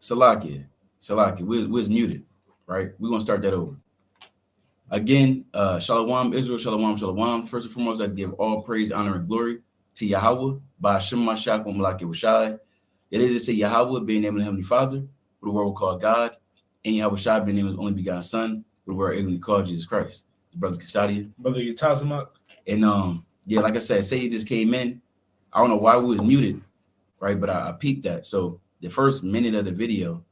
Salakia, we was muted, right? We're gonna start that over. Again, Shalom, Israel, Shalom, Shalom. First and foremost, I give all praise, honor, and glory to Yahweh, by Hashem Mashak Malaki Washai. It is to say Yahweh being named the Heavenly Father, who the world will call God, and Yahweh Shai being named the only begotten Son, who the world ignorantly called Jesus Christ. Brother Kasadia. Brother Yatazamak. And yeah, like I said, say you just came in. I don't know why we was muted, right? But I peeped that. So the first minute of the video,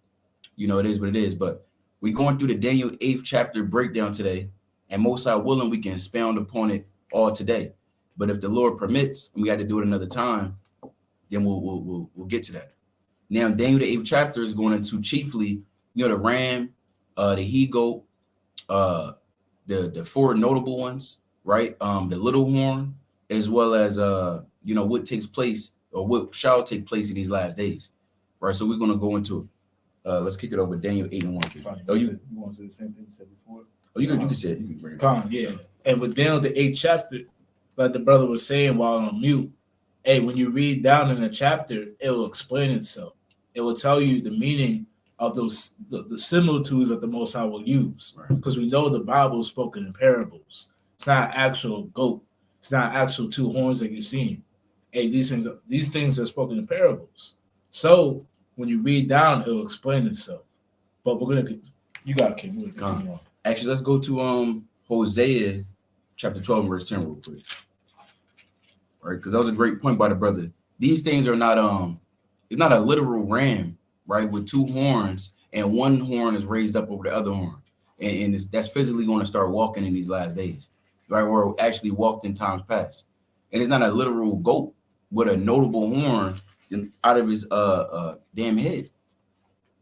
you know, it is what it is. But we're going through the Daniel 8th chapter breakdown today, and most are willing, we can expound upon it all today. But if the Lord permits, and we got to do it another time, then we'll get to that. Now, Daniel the 8th chapter is going into chiefly, you know, the ram, the he-goat, the four notable ones, right? The little horn, as well as you know, what takes place or what shall take place in these last days, right? So we're going to go into it. Let's kick it over Daniel 8:1. Oh, you want to say the same thing you said before? Oh, you can say it. You can bring it up. Yeah. And with Daniel the 8th chapter, like the brother was saying while on mute, hey, when you read down in the chapter, it will explain itself. It will tell you the meaning of those the similitudes that the Most High will use, because we know the Bible is spoken in parables. It's not actual goat. It's not actual two horns that you're seeing. Hey, these things are spoken in parables. So when you read down, it will explain itself. But we're gonna, you got to continue on. Actually, let's go to Hosea chapter 12 verse 10 real quick. Right, because that was a great point by the brother. These things are not it's not a literal ram, right, with two horns, and one horn is raised up over the other horn, and that's physically going to start walking in these last days, right, or actually walked in times past. And it's not a literal goat with a notable horn out of his damn head,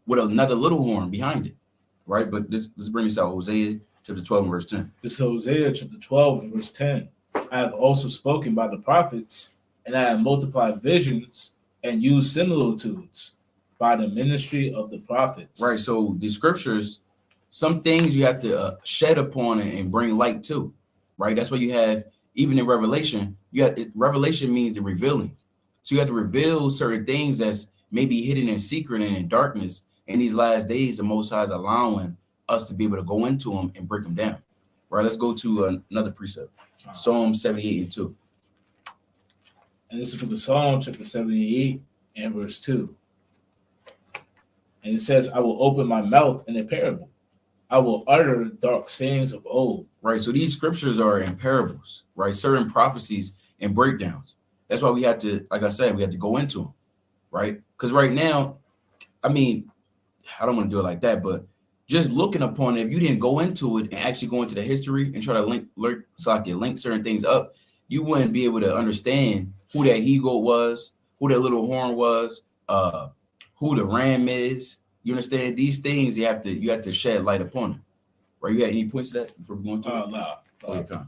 with another little horn behind it, right? But let's bring this out. Hosea chapter 12 verse 10. This is Hosea chapter 12 verse 10. I have also spoken by the prophets, and I have multiplied visions and used similitudes by the ministry of the prophets. Right. So the scriptures, some things you have to shed upon and bring light to. Right. That's what you have. Even in Revelation, Revelation means the revealing. So you have to reveal certain things that's maybe hidden in secret and in darkness. In these last days, the Most High is allowing us to be able to go into them and break them down. Right. Let's go to another precept. Psalm 78:2. And this is from the Psalm chapter 78 and verse 2. And it says, I will open my mouth in a parable. I will utter dark sayings of old. Right. So these scriptures are in parables, right? Certain prophecies and breakdowns. That's why we have to, like I said, we have to go into them, right? Because right now, I mean, I don't want to do it like that, but just looking upon it, if you didn't go into it and actually go into the history and try to link certain things up, you wouldn't be able to understand who that he-goat was, who that little horn was, who the ram is. You understand? These things you have to shed light upon it. Right? You got any points to that before we go into it? No. Okay, all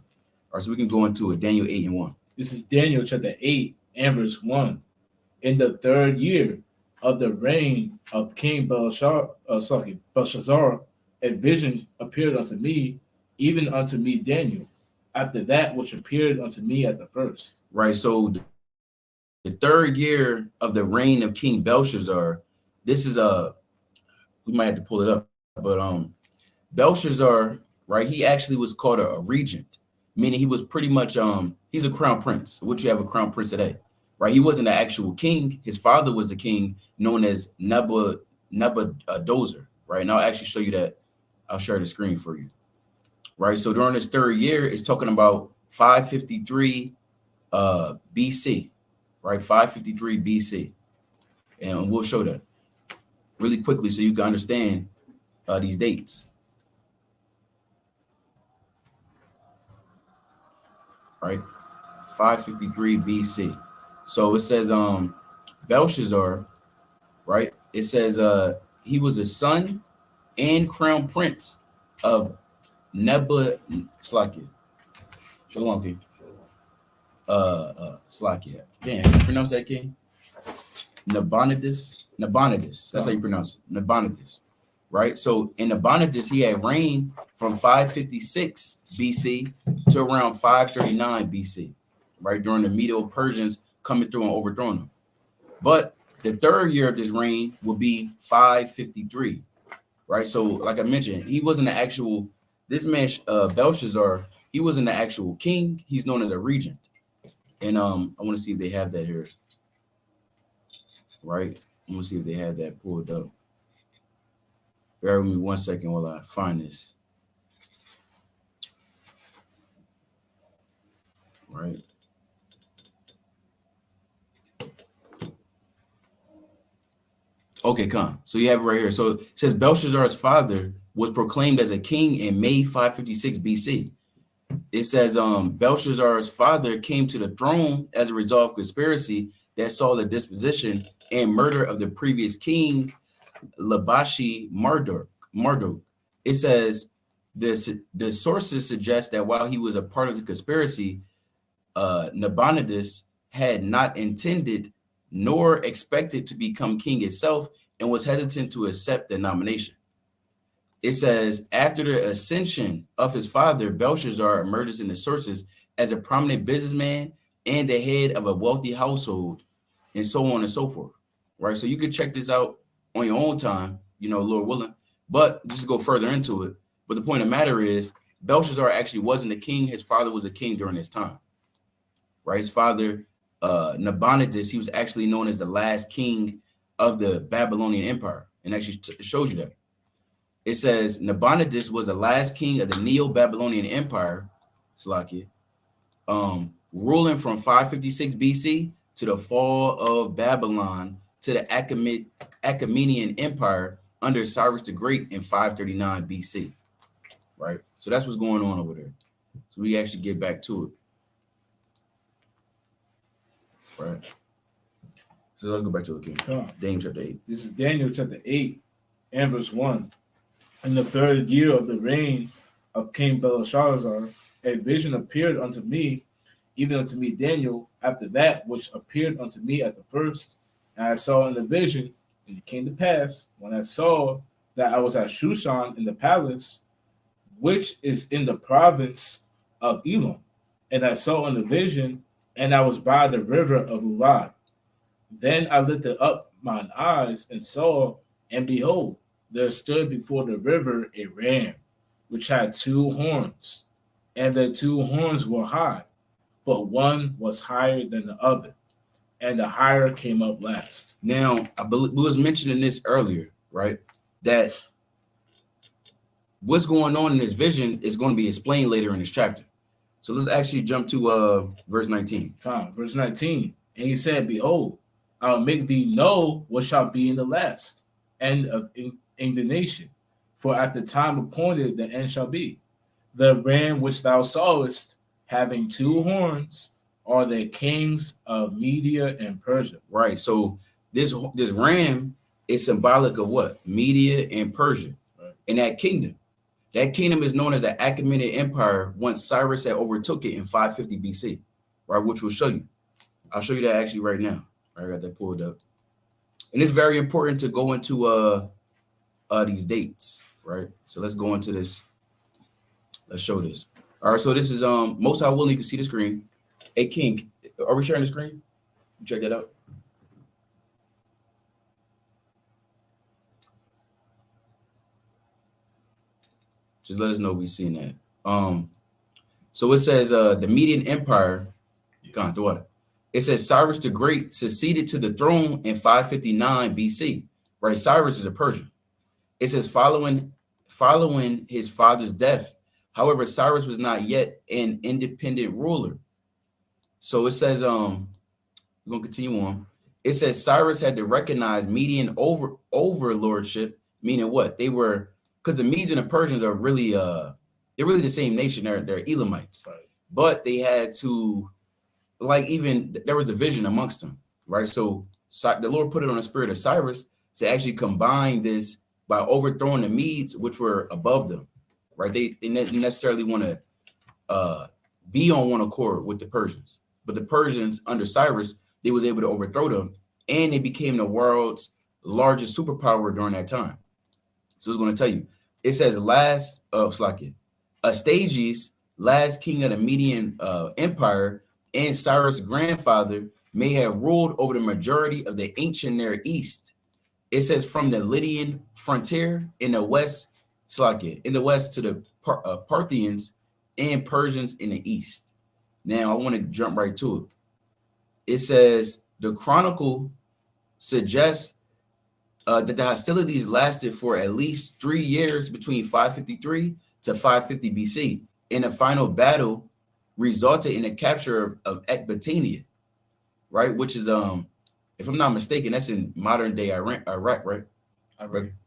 right, so we can go into it. Daniel 8:1. This is Daniel chapter 8 and verse 1. In the 3rd year of the reign of King Belshazzar, a vision appeared unto me, even unto me Daniel, after that which appeared unto me at the first. Right. So the 3rd year of the reign of King Belshazzar, this is we might have to pull it up, but Belshazzar, right, he actually was called a regent, meaning he was pretty much he's a crown prince, which you have a crown prince today. Right, he wasn't the actual king. His father was the king, known as Nebuchadnezzar. Right, and I'll actually show you that. I'll share the screen for you. Right, so during this 3rd year, it's talking about 553 BC. Right, 553 BC, and we'll show that really quickly so you can understand these dates. Right, 553 BC. So it says Belshazzar, right? It says he was a son and crown prince of Slakia. Shalom, King. Slakia. Damn, you pronounce that, King? Nabonidus. That's how you pronounce it. Nabonidus. Right? So in Nabonidus, he had reigned from 556 BC to around 539 BC, right? During the Medo-Persians coming through and overthrowing them. But The third year of this reign will be 553, right? So, like I mentioned, he wasn't the actual, this man, Belshazzar, he wasn't the actual king. He's known as a regent. And I want to see if they have that here, right? I want to see if they have that pulled up. Bear with me 1 second while I find this. Right. Okay, come. So you have it right here. So it says Belshazzar's father was proclaimed as a king in May 556 BC. It says Belshazzar's father came to the throne as a result of conspiracy that saw the disposition and murder of the previous king, Labashi Marduk. It says the sources suggest that while he was a part of the conspiracy, Nabonidus had not intended nor expected to become king itself and was hesitant to accept the nomination. It says, after the ascension of his father, Belshazzar emerges in the sources as a prominent businessman and the head of a wealthy household, and so on and so forth, right? So you could check this out on your own time, you know, Lord willing, but just go further into it. But the point of the matter is, Belshazzar actually wasn't a king. His father was a king during his time, right? His father, Nabonidus, he was actually known as the last king of the Babylonian Empire, and actually shows you that. It says Nabonidus was the last king of the Neo-Babylonian Empire, Slakia, ruling from 556 BC to the fall of Babylon to the Achaemenid Empire under Cyrus the Great in 539 BC, right? So that's what's going on over there. So we actually get back to it, right? So let's go back to it again. Daniel chapter 8. This is Daniel chapter 8 and verse 1. In the third year of the reign of King Belshazzar, a vision appeared unto me, even unto me Daniel, after that which appeared unto me at the first. And I saw in the vision, and it came to pass, when I saw that I was at Shushan in the palace, which is in the province of Elam. And I saw in the vision, and I was by the river of Ulai. Then I lifted up mine eyes and saw, and behold, there stood before the river a ram, which had two horns, and the two horns were high, but one was higher than the other, and the higher came up last. Now, I believe we was mentioning this earlier, right? That what's going on in this vision is going to be explained later in this chapter. So let's actually jump to verse 19. Verse 19. And he said, behold, I'll make thee know what shall be in the last end of indignation, for at the time appointed the end shall be. The ram which thou sawest, having two horns, are the kings of Media and Persia. Right. So this ram is symbolic of what? Media and Persia, right? And that kingdom. That kingdom is known as the Achaemenid Empire once Cyrus had overtook it in 550 BC, right? Which will show you. I'll show you that actually right now. I got that pulled up. And it's very important to go into these dates, right? So let's go into this. Let's show this. All right, so this is most high willing. You can see the screen. Hey King, are we sharing the screen? Check that out. Just let us know we seen that. So it says the Median Empire, gone through water. It says Cyrus the Great succeeded to the throne in 559 BC. Right, Cyrus is a Persian. It says following his father's death. However, Cyrus was not yet an independent ruler. So it says, we're gonna continue on. It says Cyrus had to recognize Median overlordship, meaning what? They were, because the Medes and the Persians are really they're really the same nation. They're Elamites, right? But they had to, like, even there was a division amongst them, right? So the Lord put it on the spirit of Cyrus to actually combine this by overthrowing the Medes, which were above them, right? They didn't necessarily want to be on one accord with the Persians, but the Persians under Cyrus, they was able to overthrow them, and they became the world's largest superpower during that time. So it's going to tell you, it says Astyages, last king of the Median Empire, and Cyrus' grandfather may have ruled over the majority of the ancient Near East. It says from the Lydian frontier in the west, Slakia, in the west to the Parthians and Persians in the east. Now I want to jump right to it. It says the chronicle suggests that the hostilities lasted for at least 3 years between 553 to 550 BC, and the final battle resulted in the capture of Ecbatania, right? Which is if I'm not mistaken, that's in modern day Iraq, right?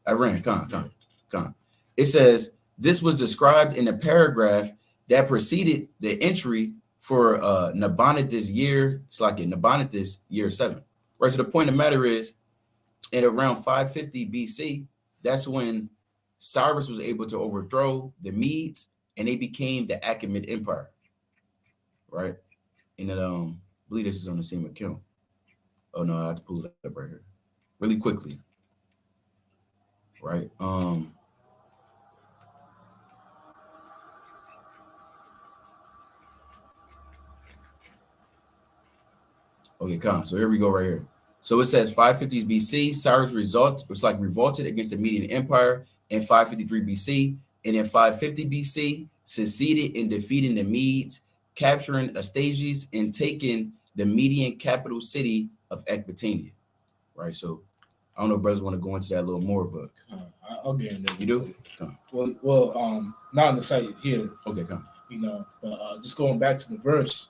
Iran. Con. It says this was described in a paragraph that preceded the entry for Nabonidus year, it's like Nabonidus year 7. Right. So the point of the matter is, at around 550 BC, that's when Cyrus was able to overthrow the Medes, and they became the Achaemenid Empire. Right. And I believe this is on the same account. Oh no, I have to pull it up right here really quickly. Right. Okay, come. So here we go right here. So it says 550s BC, Cyrus revolted against the Median Empire in 553 BC, and in 550 BC, succeeded in defeating the Medes, capturing Astyages, and taking the Median capital city of Ecbatania. Right. So I don't know if brothers want to go into that a little more, but I'll get into it. You do? Come. Well, not on the site here. Okay, come. But just going back to the verse,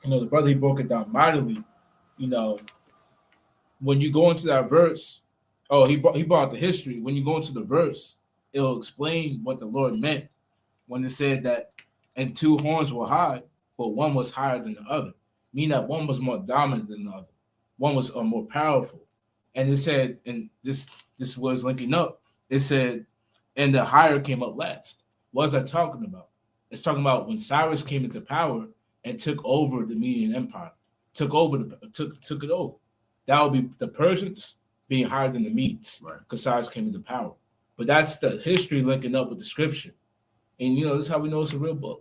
the brother, he broke it down mightily. When you go into that verse, he brought the history. When you go into the verse, it'll explain what the Lord meant when it said that, and 2 horns were high, but one was higher than the other, meaning that one was more dominant than the other. One was more powerful. And it said, and this was linking up, it said, and the higher came up last. What is that talking about? It's talking about when Cyrus came into power and took over the Median Empire, took it over. That would be the Persians being higher than the Medes, right? Because Cyrus came into power. But that's the history linking up with the scripture. And this is how we know it's a real book.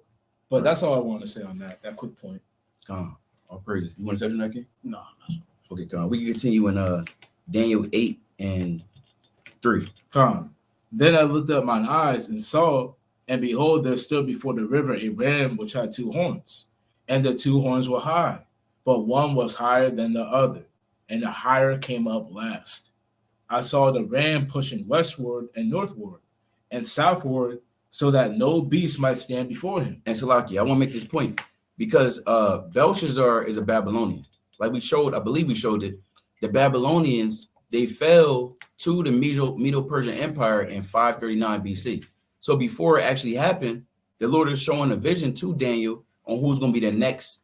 But That's all I want to say on that quick point. All praises. You want to say something, Nike? No. Okay, we can continue in Daniel 8 and 3. Then I looked up mine eyes and saw, and behold, there stood before the river a ram which had 2 horns, and the 2 horns were high, but one was higher than the other, and the higher came up last. I saw the ram pushing westward and northward and southward, so that no beast might stand before him. And Salaki, I want to make this point because Belshazzar is a Babylonian. Like I believe we showed it. The Babylonians, they fell to the Medo-Persian Empire in 539 BC. So before it actually happened, the Lord is showing a vision to Daniel on who's going to be the next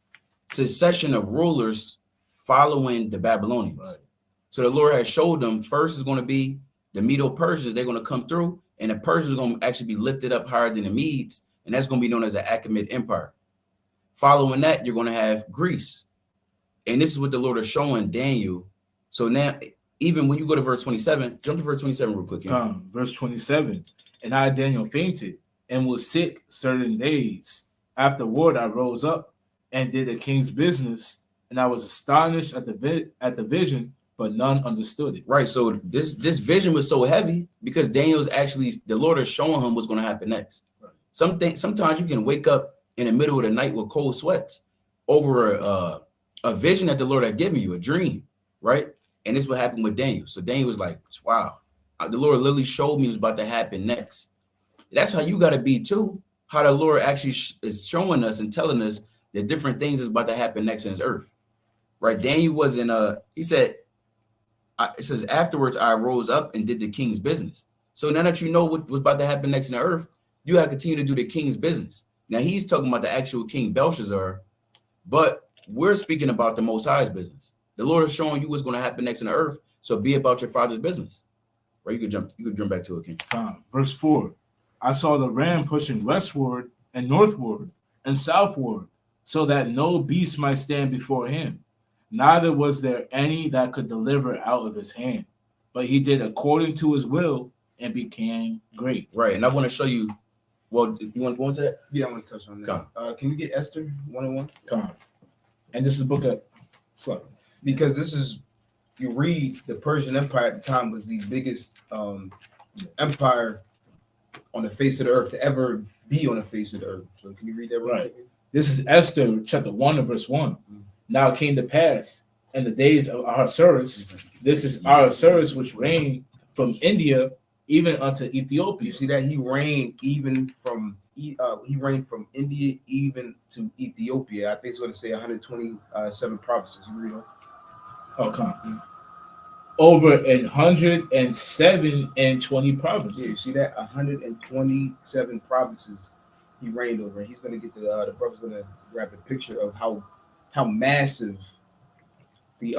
succession of rulers following the Babylonians. Right. So the Lord has showed them first is going to be the Medo-Persians. They're going to come through, and the Persians are going to actually be lifted up higher than the Medes, and that's going to be known as the Achaemenid Empire. Following that, you're going to have Greece. And this is what the Lord is showing Daniel. So now, even when you go to verse 27, jump to verse 27 real quick. Verse 27, and I, Daniel, fainted and was sick certain days. Afterward, I rose up and did the king's business, and I was astonished at the vision, but none understood it. Right. So this vision was so heavy because Daniel's actually, the Lord is showing him what's going to happen next. Right. Sometimes you can wake up in the middle of the night with cold sweats over a vision that the Lord had given you, a dream, right? And this is what happened with Daniel. So Daniel was like, wow, the Lord literally showed me what's about to happen next. That's how you got to be too, how the Lord actually is showing us and telling us the different things that's about to happen next in his earth, right? Daniel was he said, it says, afterwards, I rose up and did the king's business. So now that you know what was about to happen next in the earth, you got to continue to do the king's business. Now he's talking about the actual King Belshazzar, but we're speaking about the Most High's business. The Lord is showing you what's going to happen next in the earth. So be about your Father's business. Right? You could jump back to it, King. Verse 4. I saw the ram pushing westward and northward and southward, so that no beast might stand before him. Neither was there any that could deliver out of his hand, but he did according to his will and became great. Right. And I want to show you. Well, you want to go into that? Yeah, I want to touch on that. Can you get Esther 1:1? And this is the book of So because this is, you read the Persian Empire at the time was the biggest empire on the face of the earth to ever be on the face of the earth. So can you read that right? This is Esther chapter 1 and verse 1. Now it came to pass in the days of Ahasuerus. This is Ahasuerus which reigned from India even unto Ethiopia. You see that he reigned even from India even to Ethiopia. I think it's going to say 127 provinces. You read on. Oh, come on. Over 107 and 20 provinces. Yeah, you see that 127 provinces he reigned over. He's going to get the brother's going to grab a picture of how massive the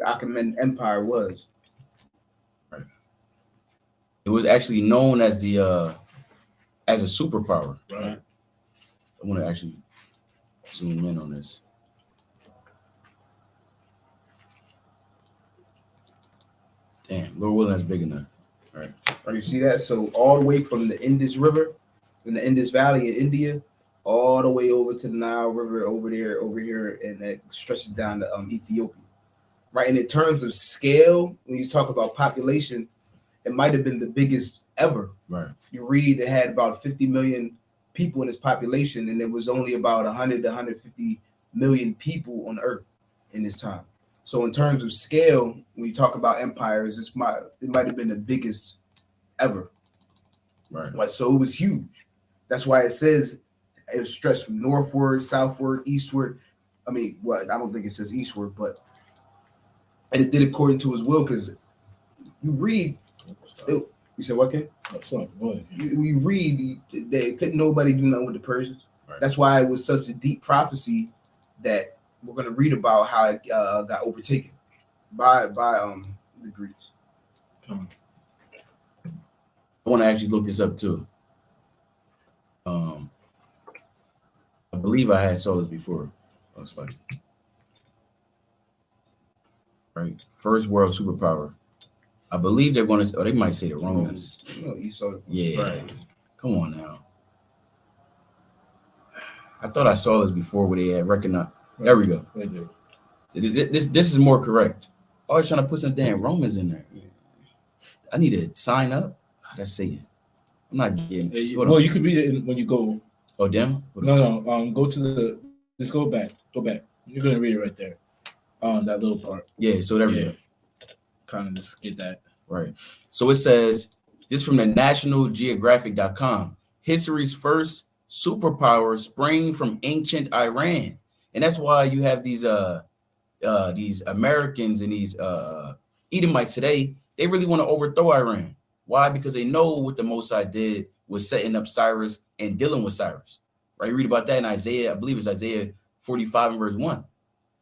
Achaemenid Empire was. Right. It was actually known as the as a superpower. Right. I want to actually zoom in on this. Damn, Lord willing, that's big enough. All right. You see that? So all the way from the Indus River, in the Indus Valley in India, all the way over to the Nile River over here, and that stretches down to Ethiopia. Right. And in terms of scale, when you talk about population, it might have been the biggest ever. Right. You read it had about 50 million people in its population, and there was only about 100 to 150 million people on Earth in this time. So in terms of scale, when you talk about empires, it might have been the biggest ever. Right. Like, so it was huge. That's why it says it was stretched from northward, southward, eastward. I mean, well, I don't think it says eastward, but and it did according to his will, because you read. You said what, Ken? You read that couldn't nobody do nothing with the Persians. Right. That's why it was such a deep prophecy that we're going to read about how it got overtaken by the Greeks. I want to actually look this up too. I believe I saw this before. Looks like right. First world superpower. I believe they're going to. Or they might say the Romans. No, you saw it. Yeah. Right. Come on now. I thought I saw this before where they had recognized. There we go. This is more correct. I was trying to put some damn Romans in there. I need to sign up. That's saying. I'm not getting. Well, you could read it when you go. Oh, damn. No. Go to the. Just go back. Go back. You're gonna read it right there. That little part. Yeah. So there we go. Kind of just get that. Right. So it says this from the nationalgeographic.com. History's first superpower sprang from ancient Iran. And that's why you have these Americans and these Edomites today. They really want to overthrow Iran. Why? Because they know what the Mosai did was setting up Cyrus and dealing with Cyrus. Right? You read about that in Isaiah, I believe it's Isaiah 45 and verse 1.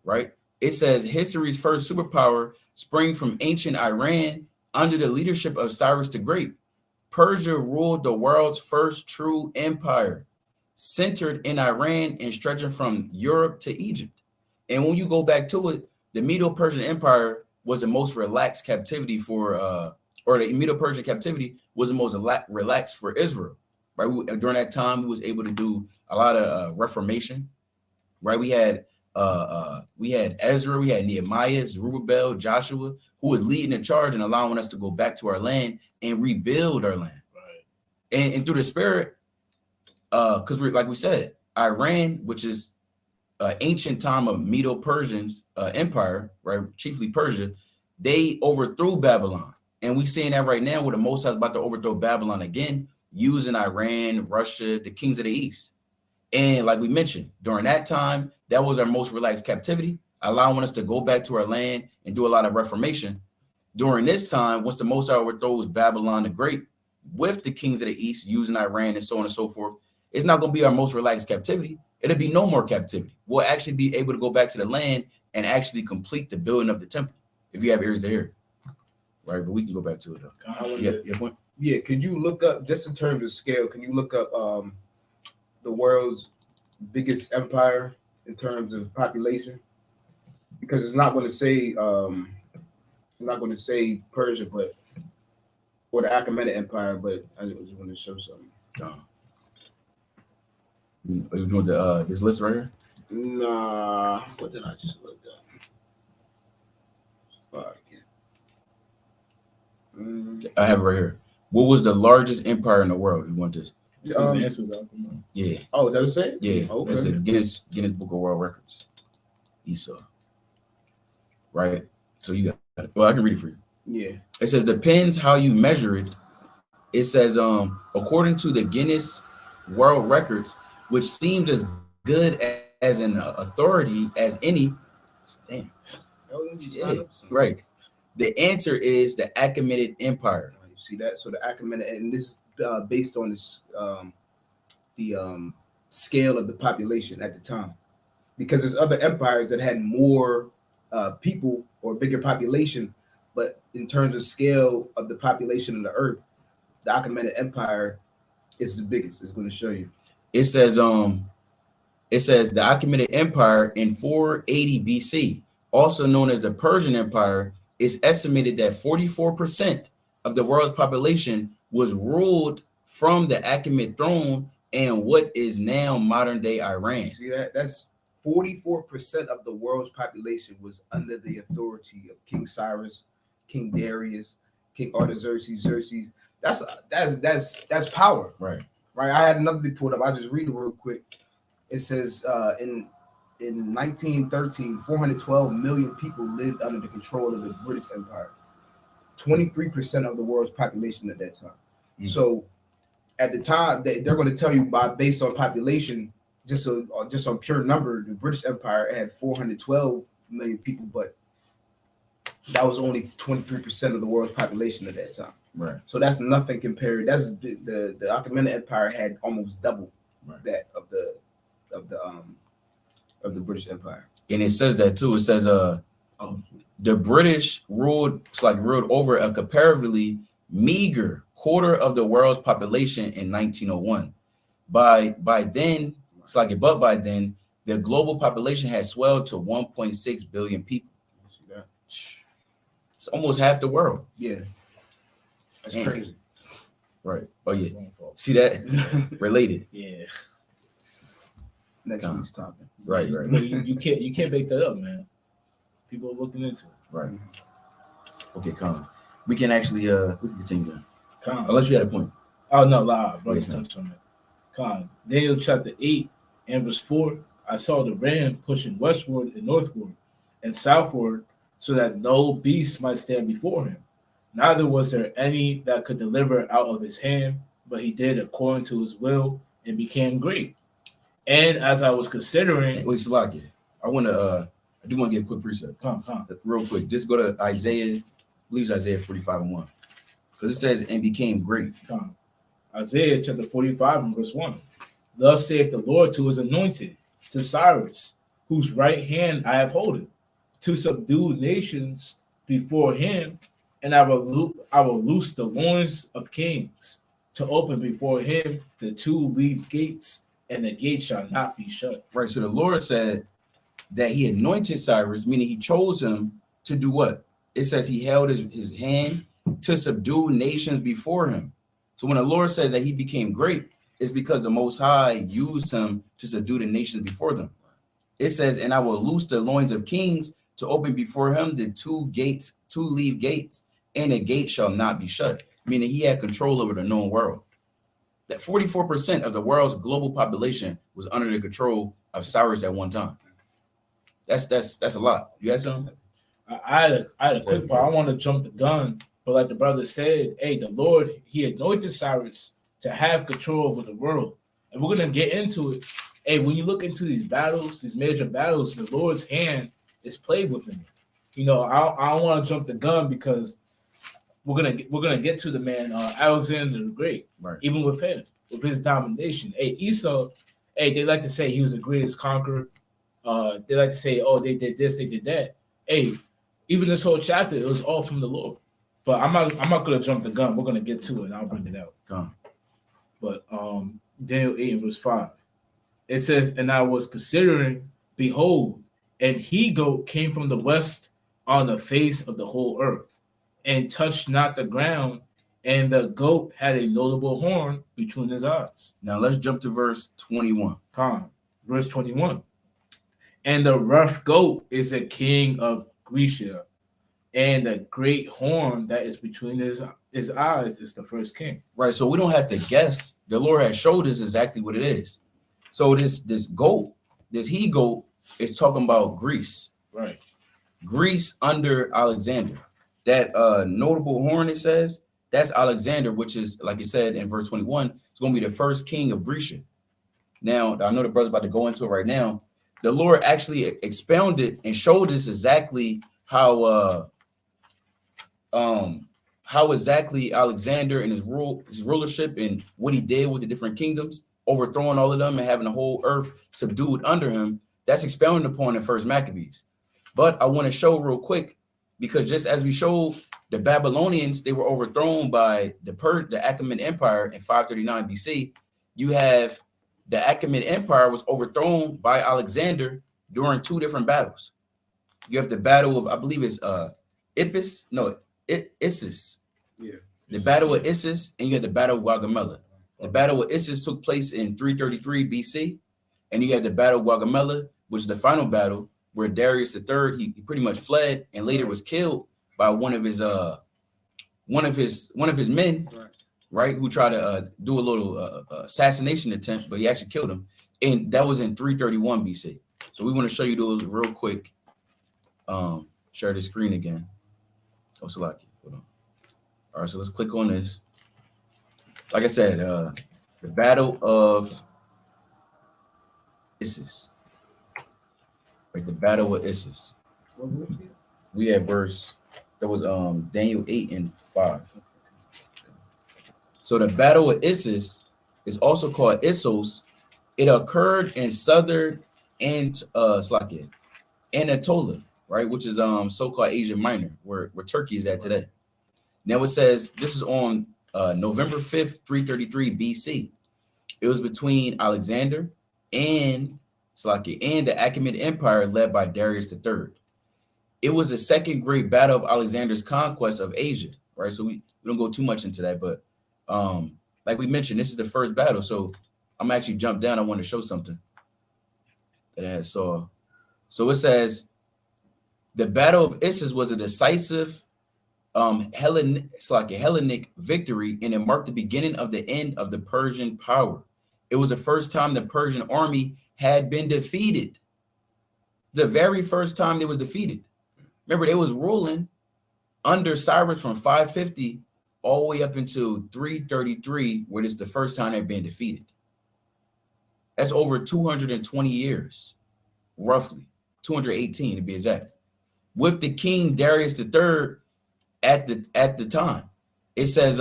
Right? It says history's first superpower sprang from ancient Iran under the leadership of Cyrus the Great. Persia ruled the world's first true empire, centered in Iran and stretching from Europe to Egypt. And when you go back to it, the Medo-Persian Empire was the most relaxed captivity or the Medo-Persian captivity was the most relaxed for Israel. Right? During that time, we was able to do a lot of reformation. Right? We had Ezra, we had Nehemiah, Zerubbabel, Joshua, who was leading the charge and allowing us to go back to our land and rebuild our land. Right. And through the Spirit, because like we said, Iran, which is ancient time of Medo-Persians empire, right, chiefly Persia, they overthrew Babylon. And we seeing that right now where the Most High is about to overthrow Babylon again, using Iran, Russia, the kings of the East. And like we mentioned, during that time, that was our most relaxed captivity, allowing us to go back to our land and do a lot of reformation. During this time, once the Most High overthrows Babylon the Great with the kings of the East, using Iran and so on and so forth, it's not going to be our most relaxed captivity. It'll be no more captivity. We'll actually be able to go back to the land and actually complete the building of the temple, if you have ears to hear. Right, but we can go back to it though. Your point? Yeah, could you look up, just in terms of scale, can you look up the world's biggest empire in terms of population? Because it's not going to say Persia, but or the Achaemenid Empire, but I just want to show something. You want this list right here? Nah, what did I just look up? I have it right here. What was the largest empire in the world? You want this? This is the answers. Yeah. Oh, does it say? Yeah. Okay. It's a Guinness Book of World Records. Esau. Right. So you got it. Well, I can read it for you. Yeah. It says depends how you measure it. It says according to the Guinness World Records, which seems as good as an authority as any. Damn. Yeah, right. The answer is the Achaemenid Empire. You see that? So the Achaemenid, and this based on this the scale of the population at the time, because there's other empires that had more people or bigger population, but in terms of scale of the population of the earth, the Achaemenid Empire is the biggest. It's going to show you. It says the Achaemenid Empire in 480 BC, also known as the Persian Empire, is estimated that 44% of the world's population was ruled from the Achaemenid throne and what is now modern day Iran. You see that? That's 44% of the world's population was under the authority of King Cyrus, King Darius, King Artaxerxes. That's power. Right. I had another thing pulled up. I'll just read it real quick. It says in 1913, 412 million people lived under the control of the British Empire. 23% of the world's population at that time. Mm-hmm. So at the time, they're going to tell you based on population, just on pure number, the British Empire had 412 million people, but that was only 23% of the world's population at that time. Right. So that's nothing compared. That's the Achaemenid Empire had almost double that of the British Empire. And it says that too. It says the British ruled over a comparatively meager quarter of the world's population in 1901. By then, the global population had swelled to 1.6 billion people. It's almost half the world. Yeah. That's crazy. Right. Oh yeah. See that? Related. Yeah. Next week's topic. Right. You can't make that up, man. People are looking into it. Right. Okay, Colin. We can actually we can continue then. Colin. Unless you had a point. Oh no, live. Bro, touch on it. Colin. Daniel chapter 8 and verse 4. I saw the ram pushing westward and northward and southward, so that no beast might stand before him. Neither was there any that could deliver out of his hand, but he did according to his will and became great. And as I was considering, wait, Salaki, I do want to get a quick precept. Real quick. Just go to Isaiah, I believe it's Isaiah 45:1. Because it says, and became great. Isaiah chapter 45 and verse 1. Thus saith the Lord to his anointed, to Cyrus, whose right hand I have holden, to subdue nations before him, and I will loose the loins of kings, to open before him the two-leaved gates, and the gate shall not be shut. Right. So the Lord said that he anointed Cyrus, meaning he chose him to do what? It says he held his hand to subdue nations before him. So when the Lord says that he became great, it's because the Most High used him to subdue the nations before them. It says, and I will loose the loins of kings to open before him the two-leaved gates, and the gate shall not be shut. Meaning he had control over the known world. That 44% of the world's global population was under the control of Cyrus at one time. That's a lot. You had something? I had a quick part. I want to jump the gun, but like the brother said, hey, the Lord, he anointed Cyrus to have control over the world. And we're going to get into it. Hey, when you look into these battles, these major battles, the Lord's hand is played within it. You know, I don't want to jump the gun because we're gonna get to the man Alexander the Great, right? Even with him, with his domination. Hey, Esau, hey, they like to say he was the greatest conqueror. They like to say, oh, they did this, they did that. Hey, even this whole chapter, it was all from the Lord. But I'm not gonna jump the gun. We're gonna get to it, and I'll bring it out. But Daniel 8 and verse 5, it says, and I was considering, behold, and he goat came from the west on the face of the whole earth, and touched not the ground, and the goat had a notable horn between his eyes. Now let's jump to verse 21. Verse 21. And the rough goat is a king of Grecia, and the great horn that is between his eyes is the first king. Right. So we don't have to guess. The Lord has showed us exactly what it is. So this goat, this he goat, is talking about Greece. Right. Greece under Alexander. That notable horn, it says, that's Alexander, which is, like it said in verse 21, it's going to be the first king of Grecia. Now, I know the brother's about to go into it right now. The Lord actually expounded and showed us exactly how exactly Alexander and his rulership and what he did with the different kingdoms, overthrowing all of them and having the whole earth subdued under him. That's expounded upon in First Maccabees. But I want to show real quick, because just as we showed the Babylonians, they were overthrown by the Achaemenid Empire in 539 BC. You have the Achaemenid Empire was overthrown by Alexander during two different battles. You have the battle of, I believe it's Issus. Yeah. The battle of Issus, and you have the battle of Gaugamela. The battle of Issus took place in 333 BC, and you have the battle of Gaugamela, which is the final battle where Darius III he pretty much fled and later was killed by one of his men, right, who tried to do a little assassination attempt, but he actually killed him, and that was in 331 BC. So we want to show you those real quick. Share the screen again. Oh, Salaki. Hold on. All right, so let's click on this. Like I said, the battle of Issus. Right, the battle of Issus. We have verse that was Daniel 8 and 5. So the battle of Issus is also called Issos. It occurred in southern Anatolia, right, which is so-called Asia Minor, where Turkey is at today. Now it says this is on November 5th, 333 BC. It was between Alexander and the Achaemenid Empire led by Darius III. It was the second great battle of Alexander's conquest of Asia, right? So we don't go too much into that, but like we mentioned, this is the first battle. So I'm actually jump down. I want to show something that I had saw. So it says the battle of Issus was a decisive Hellenic victory, and it marked the beginning of the end of the Persian power. It was the first time the Persian army had been defeated. The very first time they was defeated. Remember, they was ruling under Cyrus from 550 all the way up until 333, where this is the first time they've been defeated. That's over 220 years, roughly 218 to be exact. With the king Darius III at the time, it says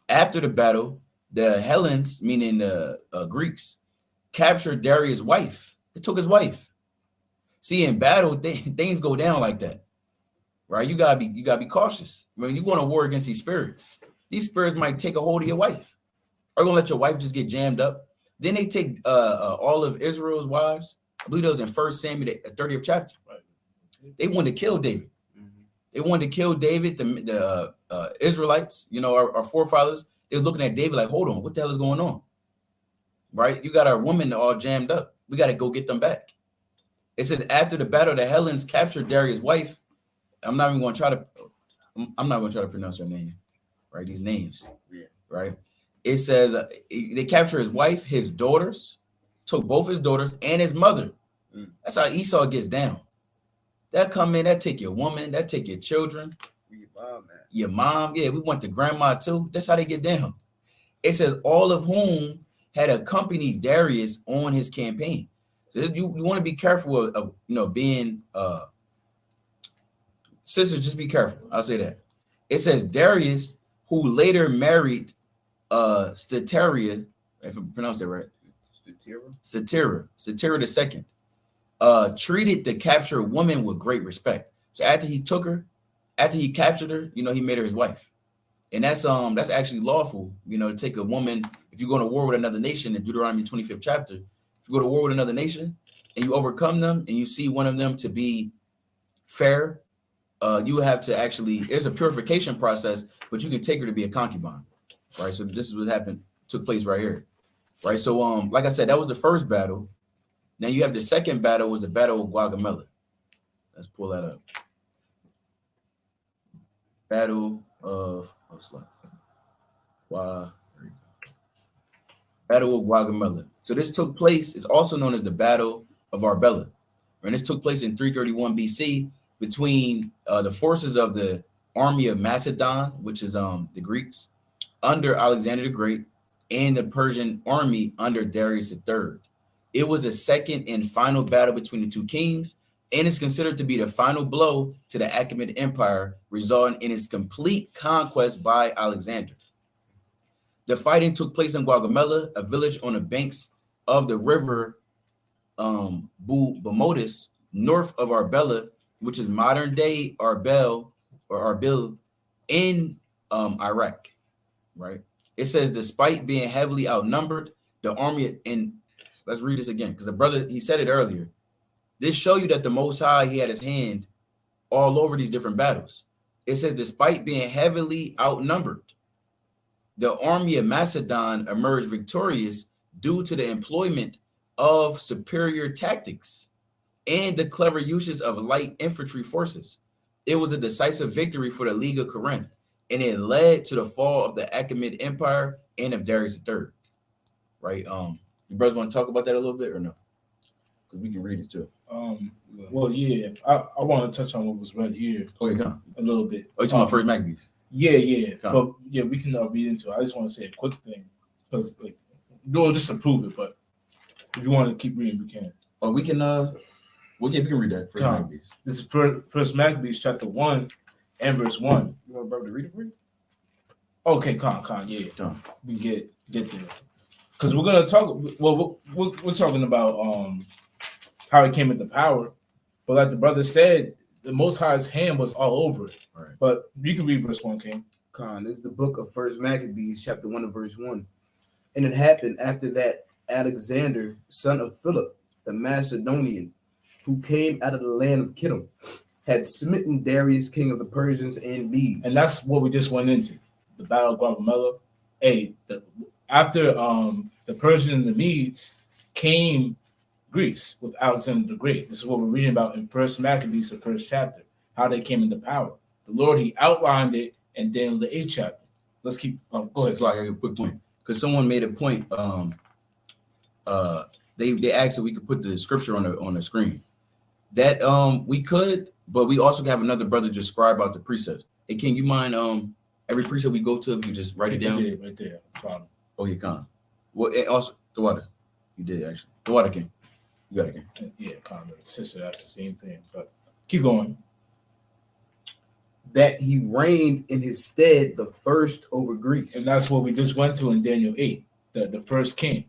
after the battle, the Hellenes, meaning the Greeks, captured Darius' wife. It took his wife. See, in battle, things go down like that, right? You gotta be cautious. When you go on a war against these spirits might take a hold of your wife. Are gonna let your wife just get jammed up? Then they take all of Israel's wives. I believe it was in 1 Samuel, the 30th chapter. Right. They wanted to kill David. Mm-hmm. They wanted to kill David. The Israelites, our forefathers, they were looking at David like, hold on, what the hell is going on? Right? You got our women all jammed up. We got to go get them back. It says after the battle, the Hellenes captured Darius' wife. I'm not going to try to pronounce her name. Right? These names. Yeah. Right? It says they captured his wife, his daughters, took both his daughters and his mother. Mm. That's how Esau gets down. That come in, that take your woman, that take your children, your mom. Yeah, we want the grandma too. That's how they get down. It says all of whom had accompanied Darius on his campaign. So you want to be careful of being sisters. Just be careful. I'll say that. It says Darius, who later married Stateria, if I pronounce it right, Statira II, treated the captured woman with great respect. So after he captured her, he made her his wife. And that's actually lawful, to take a woman. If you go to war with another nation in Deuteronomy 25th chapter, if you go to war with another nation and you overcome them and you see one of them to be fair, you have to actually, there's a purification process, but you can take her to be a concubine, right? So this is what took place right here, right? So like I said, that was the first battle. Now you have the second battle was the Battle of Guagamela. Let's pull that up. Battle of Battle of Guagamela. So this took place, it's also known as the Battle of Arbela. And this took place in 331 BC between the forces of the army of Macedon, which is the Greeks, under Alexander the Great, and the Persian army under Darius III. It was a second and final battle between the two kings, and is considered to be the final blow to the Achaemenid Empire, resulting in its complete conquest by Alexander. The fighting took place in Guagamela, a village on the banks of the river Bumodus, north of Arbela, which is modern day Arbil in Iraq. Right? It says, despite being heavily outnumbered, the army, and let's read this again, because the brother, he said it earlier. This show you that the Most High, he had his hand all over these different battles. It says, despite being heavily outnumbered, the army of Macedon emerged victorious due to the employment of superior tactics and the clever uses of light infantry forces. It was a decisive victory for the League of Corinth, and it led to the fall of the Achaemenid Empire and of Darius III. Right? You brothers want to talk about that a little bit or no? Because we can read it too. Well, yeah, I want to touch on what was read here. Okay, go on. A little bit. Oh, you talking about First Maccabees? Yeah. But yeah, we can read into it. I just want to say a quick thing because, like, no, just to prove it. But if you want to keep reading, we can. Oh, we can. Well, yeah, we can read that. First Maccabees. This is First Maccabees chapter 1 and verse 1. You want brother to read it for you? Okay, Con, yeah. We get there because we're gonna talk. Well, we're talking about how he came into power, but like the brother said, the Most High's hand was all over it. Right. But you can read verse 1, King. Con, this is the book of First Maccabees, chapter 1 and verse 1. And it happened after that Alexander, son of Philip, the Macedonian, who came out of the land of Kittim, had smitten Darius, king of the Persians and Medes. And that's what we just went into, the Battle of Guagamela. After the Persians and the Medes came Greece with Alexander the Great. This is what we're reading about in First Maccabees, the first chapter, how they came into power. The Lord, he outlined it, and then the 8th chapter. Let's keep go ahead. It's like a quick point because someone made a point. They asked if we could put the scripture on the screen. That we could, but we also have another brother just scribe out the precepts. Hey, King, you mind every precept we go to, you just write it down? Right there. Problem. Oh, you can. Well, and also the water. You did actually. The water, King. You got it, King. Yeah, kind of. Sister, that's the same thing. But keep going. That he reigned in his stead the first over Greece. And that's what we just went to in Daniel 8, the first king.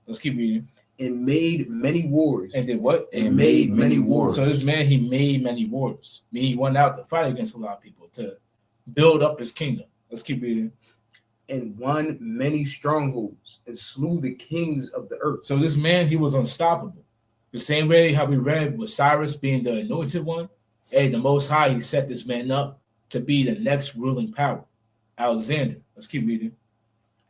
Let's keep reading. And made many wars. And did what? And made many wars. So this man, he made many wars. I mean, he went out to fight against a lot of people to build up his kingdom. Let's keep reading. And won many strongholds and slew the kings of the earth. So this man, he was unstoppable. The same way how we read with Cyrus being the anointed one. Hey, the Most High, he set this man up to be the next ruling power. Alexander. Let's keep reading.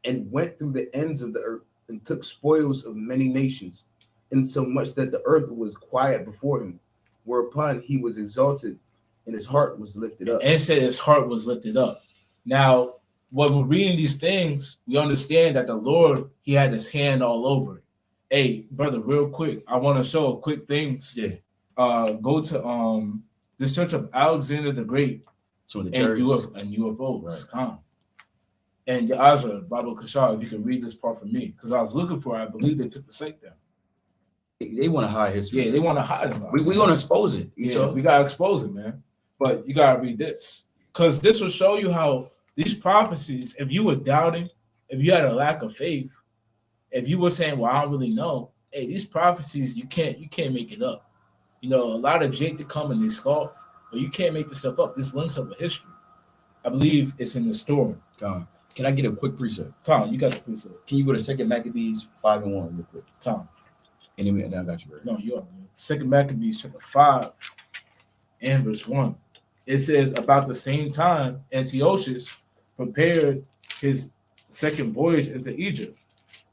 And went through the ends of the earth and took spoils of many nations, insomuch that the earth was quiet before him, whereupon he was exalted and his heart was lifted up. And said his heart was lifted up. Now, when we're reading these things, we understand that the Lord, he had his hand all over it. Hey, brother, real quick, I want to show quick things. Yeah. Go to the search of Alexander the Great So the and chariots. UFOs. Right. And Yazra, Bible Kashar, if you can read this part for me, because I was looking for it, I believe they took the site down. They want to hide history. Yeah, they want to hide it. We're going to expose it. Yeah, we got to expose it, man. But you got to read this, because this will show you how these prophecies, if you were doubting, if you had a lack of faith, if you were saying, well, I don't really know, hey, these prophecies, you can't make it up. You know, a lot of Jake to come and they scoff, but you can't make this stuff up. This links up with history. I believe it's in the story. Come. Can I get a quick precept? Tom, you got the precept. Can you go to 2 Maccabees 5 and 1 real quick? Tom. And then I got you right. No, you are. 2 Maccabees chapter 5 and verse 1. It says, about the same time, Antiochus prepared his second voyage into Egypt,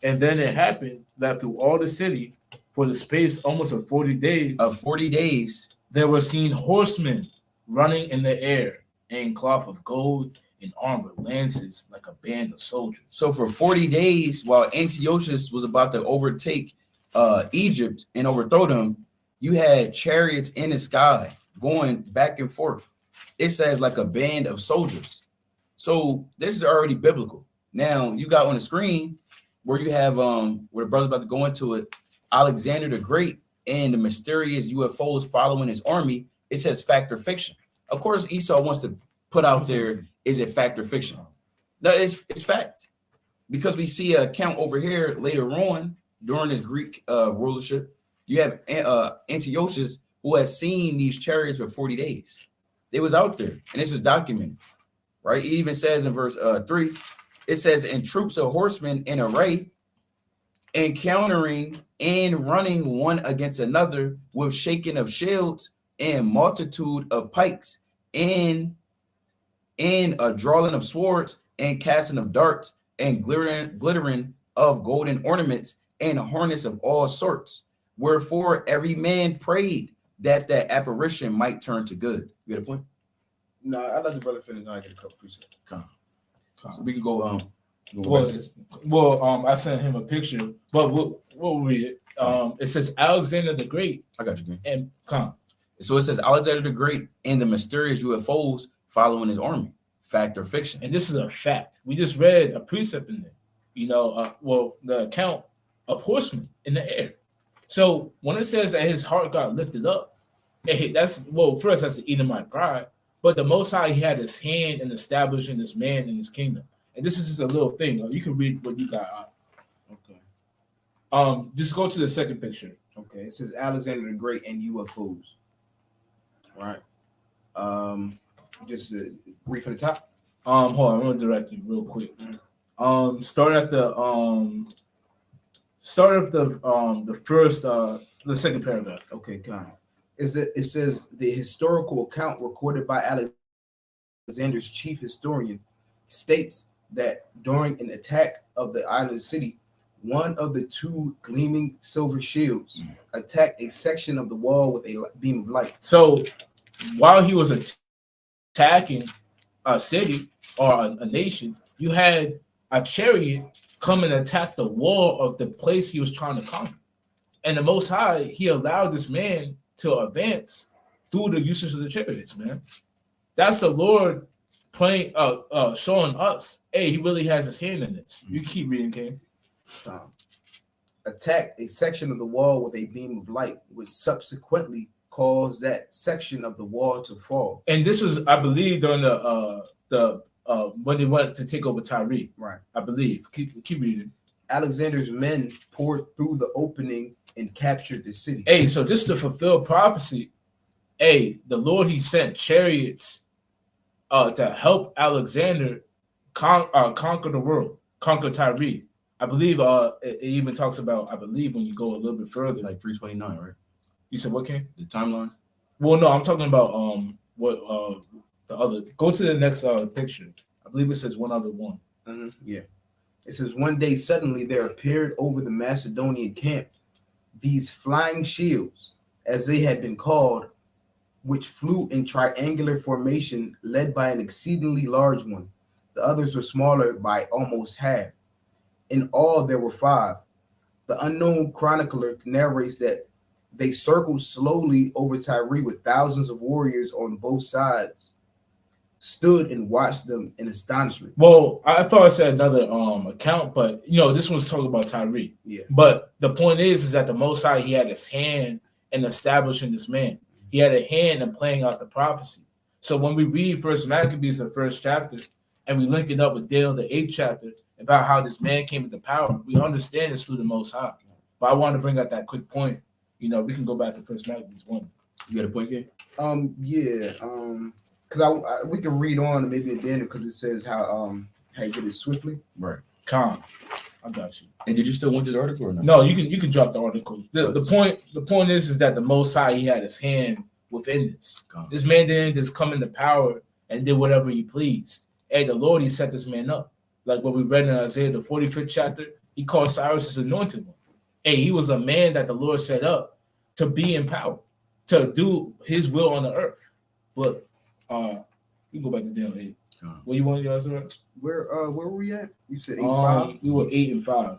And then it happened that through all the city, for the space almost of 40 days, there were seen horsemen running in the air in cloth of gold and armed with lances like a band of soldiers. So for 40 days, while Antiochus was about to overtake Egypt and overthrow them, you had chariots in the sky going back and forth. It says like a band of soldiers. So this is already biblical. Now you got on the screen where you have where the brother's about to go into it, Alexander the Great and the mysterious UFOs following his army. It says fact or fiction. Of course, Esau wants to put out there, is it fact or fiction? No, it's fact. Because we see an account over here later on during his Greek rulership. You have Antiochus who has seen these chariots for 40 days. They was out there, and this was documented, right? It even says in verse 3, it says, and troops of horsemen in array, encountering and running one against another with shaking of shields and multitude of pikes and a drawing of swords and casting of darts and glittering of golden ornaments and harness of all sorts. Wherefore every man prayed that that apparition might turn to good. You get a point? No, I let the brother finish. I get a couple precepts. So we can go. I sent him a picture, but we'll read it. It says Alexander the Great. I got you, man. And so it says Alexander the Great and the mysterious UFOs following his army. Fact or fiction? And this is a fact. We just read a precept in there. You know, the account of horsemen in the air. So when it says that his heart got lifted up, that's first that's the Edomite pride. But the Most High, he had his hand in establishing this man in his kingdom. And this is just a little thing. You can read what you got. Okay. Just go to the second picture. Okay. It says Alexander the Great and UFOs. All right. Just read from the top. Hold on, I'm gonna direct you real quick. Start at the first the second paragraph. Okay, kind. It says the historical account recorded by Alexander's chief historian states that during an attack of the island city, one of the two gleaming silver shields attacked a section of the wall with a beam of light. So while he was attacking a city or a nation, you had a chariot come and attack the wall of the place he was trying to conquer. And the Most High, he allowed this man to advance through the usage of the chariots, man. That's the Lord showing us, hey, he really has his hand in this. You keep reading, King. Attacked a section of the wall with a beam of light, which subsequently caused that section of the wall to fall. And this is, I believe, during the when they went to take over Tyre. Right. I believe. Keep reading. Alexander's men poured through the opening and captured the city. Hey, so just to fulfill prophecy, the Lord, he sent chariots to help Alexander conquer the world, conquer Tyre. I believe it even talks about, I believe when you go a little bit further, like 329, right? You said what, King? The timeline? Well, no, I'm talking about the other. Go to the next picture. I believe it says one other one. Yeah. It says one day suddenly there appeared over the Macedonian camp these flying shields, as they had been called, which flew in triangular formation, led by an exceedingly large one. The others were smaller by almost half. In all, there were 5. The unknown chronicler narrates that they circled slowly over Tyre with thousands of warriors on both sides, stood and watched them in astonishment. Well, I thought I said another account, but this one's talking about Tyre. Yeah. But the point is that the Most High, he had his hand in establishing this man. He had a hand in playing out the prophecy. So when we read First Maccabees, the 1st chapter, and we link it up with Daniel, the 8th chapter, about how this man came into power, we understand it's through the Most High. But I want to bring out that quick point. We can go back to First Maccabees 1. You got a point, King? Yeah. Because we can read on and maybe at the end because it says how you did it swiftly. Right. Calm. I got you. And did you still want this article or not? No, you can drop the article. The point is that the Most High, he had his hand within this. Calm. This man didn't just come into power and did whatever he pleased. Hey, the Lord, he set this man up. Like what we read in Isaiah, the 45th chapter, He called Cyrus his anointed one. And he was a man that the Lord set up to be in power, to do his will on the earth. But you go back to Daniel 8. What you want to answer? Where were we at? You said 8-5? We were 8 and 5.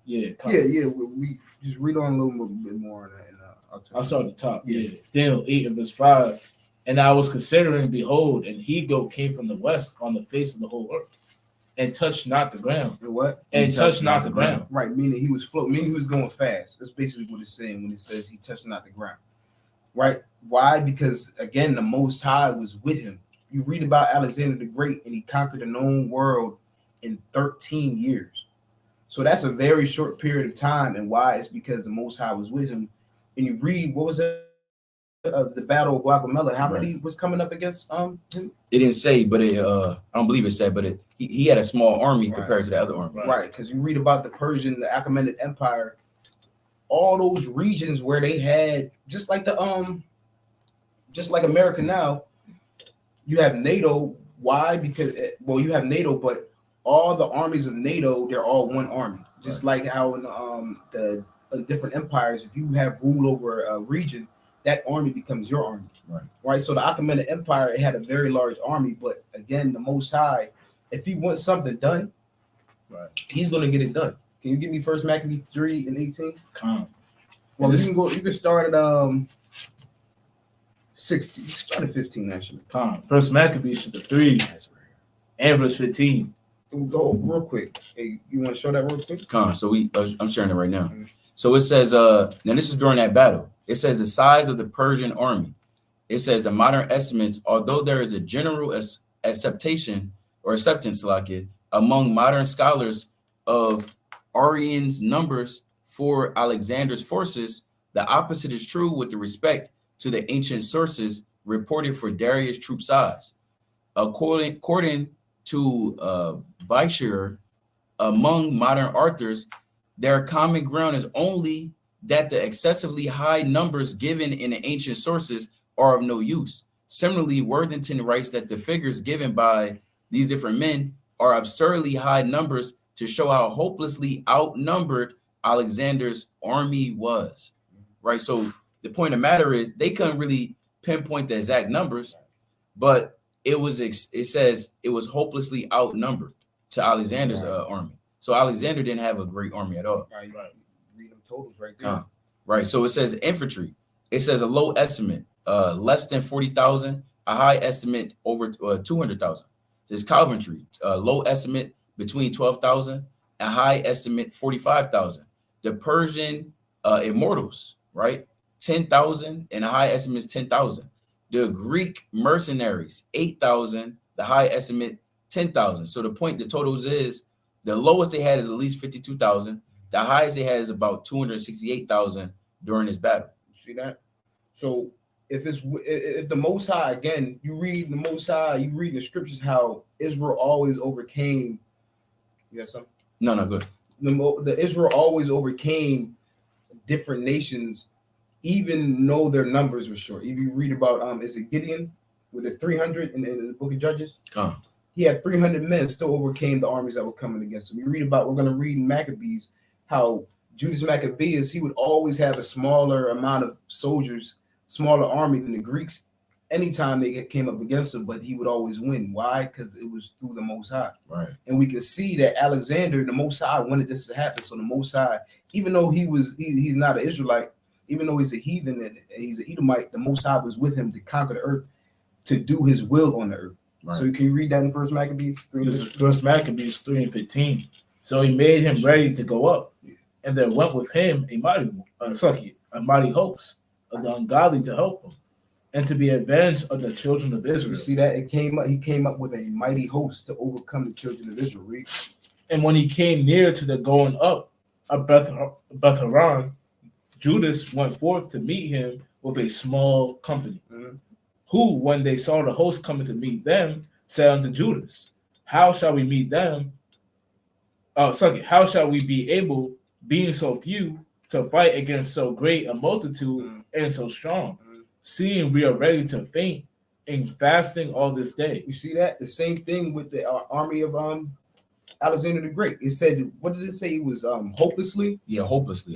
Yeah. Yeah. We just read on a little bit more on that. I'll start at the top. Yeah. Daniel 8 and verse 5. And I was considering, behold, and he goat came from the west on the face of the whole earth, and touched not the ground. And what? And touched not the ground. Right, meaning he was floating, meaning he was going fast. That's basically what it's saying when it says he touched not the ground. Right? Why? Because again, the Most High was with him. You read about Alexander the Great, and he conquered the known world in 13 years. So that's a very short period of time. And why? It's because the Most High was with him. And you read, what was it? Of the battle of Guacamela, how many was coming up against him? It didn't say, but I don't believe it said, but he had a small army compared to the other army. Right, because you read about the Persian, the Achaemenid Empire, all those regions where they had just like America now, you have NATO. Why? Because you have NATO, but all the armies of NATO, they're all one army. Just like how in the different empires, if you have rule over a region, that army becomes your army. Right. So the Achaemenid Empire, it had a very large army, but again, the Most High, if he wants something done, he's going to get it done. Can you give me First Maccabees 3 and 18? Well, you can start at 16. Start at 15 actually. First Maccabees 3 and verse 15. We'll go real quick. Hey, you want to show that real quick? So I'm sharing it right now. Mm-hmm. So it says, now this is during that battle. It says the size of the Persian army. It says the modern estimates, although there is a general acceptance like it among modern scholars of Arian's numbers for Alexander's forces, the opposite is true with respect to the ancient sources reported for Darius' troop size. According to Bishir, among modern authors, their common ground is only that the excessively high numbers given in the ancient sources are of no use. Similarly, Worthington writes that the figures given by these different men are absurdly high numbers to show how hopelessly outnumbered Alexander's army was. Right. So the point of the matter is they couldn't really pinpoint the exact numbers, but it says it was hopelessly outnumbered to Alexander's army. So Alexander didn't have a great army at all. Right. Read them totals right there. Right. So it says infantry. It says a low estimate, less than 40,000, a high estimate over 200,000. There's cavalry, low estimate between 12,000, a high estimate 45,000. The Persian immortals, right? 10,000 and a high estimate is 10,000. The Greek mercenaries, 8,000, the high estimate 10,000. So the totals is the lowest they had is at least 52,000. The highest they had is about 268,000 during this battle. See that? So if the Most High, again, you read the Most High, you read the scriptures how Israel always overcame. You got something? No, good. The Israel always overcame different nations, even though their numbers were short. If you read about is it Gideon with the 300 in the book of Judges? He had 300 men, still overcame the armies that were coming against him. We're going to read in Maccabees how Judas Maccabeus, he would always have a smaller amount of soldiers, smaller army than the Greeks anytime they came up against him, but he would always win. Why? Because it was through the Most High. Right. And we can see that Alexander, the Most High, wanted this to happen. So the Most High, even though he's not an Israelite, even though he's a heathen and he's an Edomite, the Most High was with him to conquer the earth, to do his will on the earth. Right. So can you read that in First Maccabees 3? This is First Maccabees 3 and 15. So he made him ready to go up, and there went with him a mighty host of the ungodly to help him, and to be avenged of the children of Israel. You see that? He came up with a mighty host to overcome the children of Israel. Read. And when he came near to the going up of Beth-horon, Judas went forth to meet him with a small company, who, when they saw the host coming to meet them, said unto Judas, how shall we meet them? How shall we be able, being so few, to fight against so great a multitude and so strong, seeing we are ready to faint in fasting all this day? You see that? The same thing with the army of Alexander the Great. It said, what did it say? It was hopelessly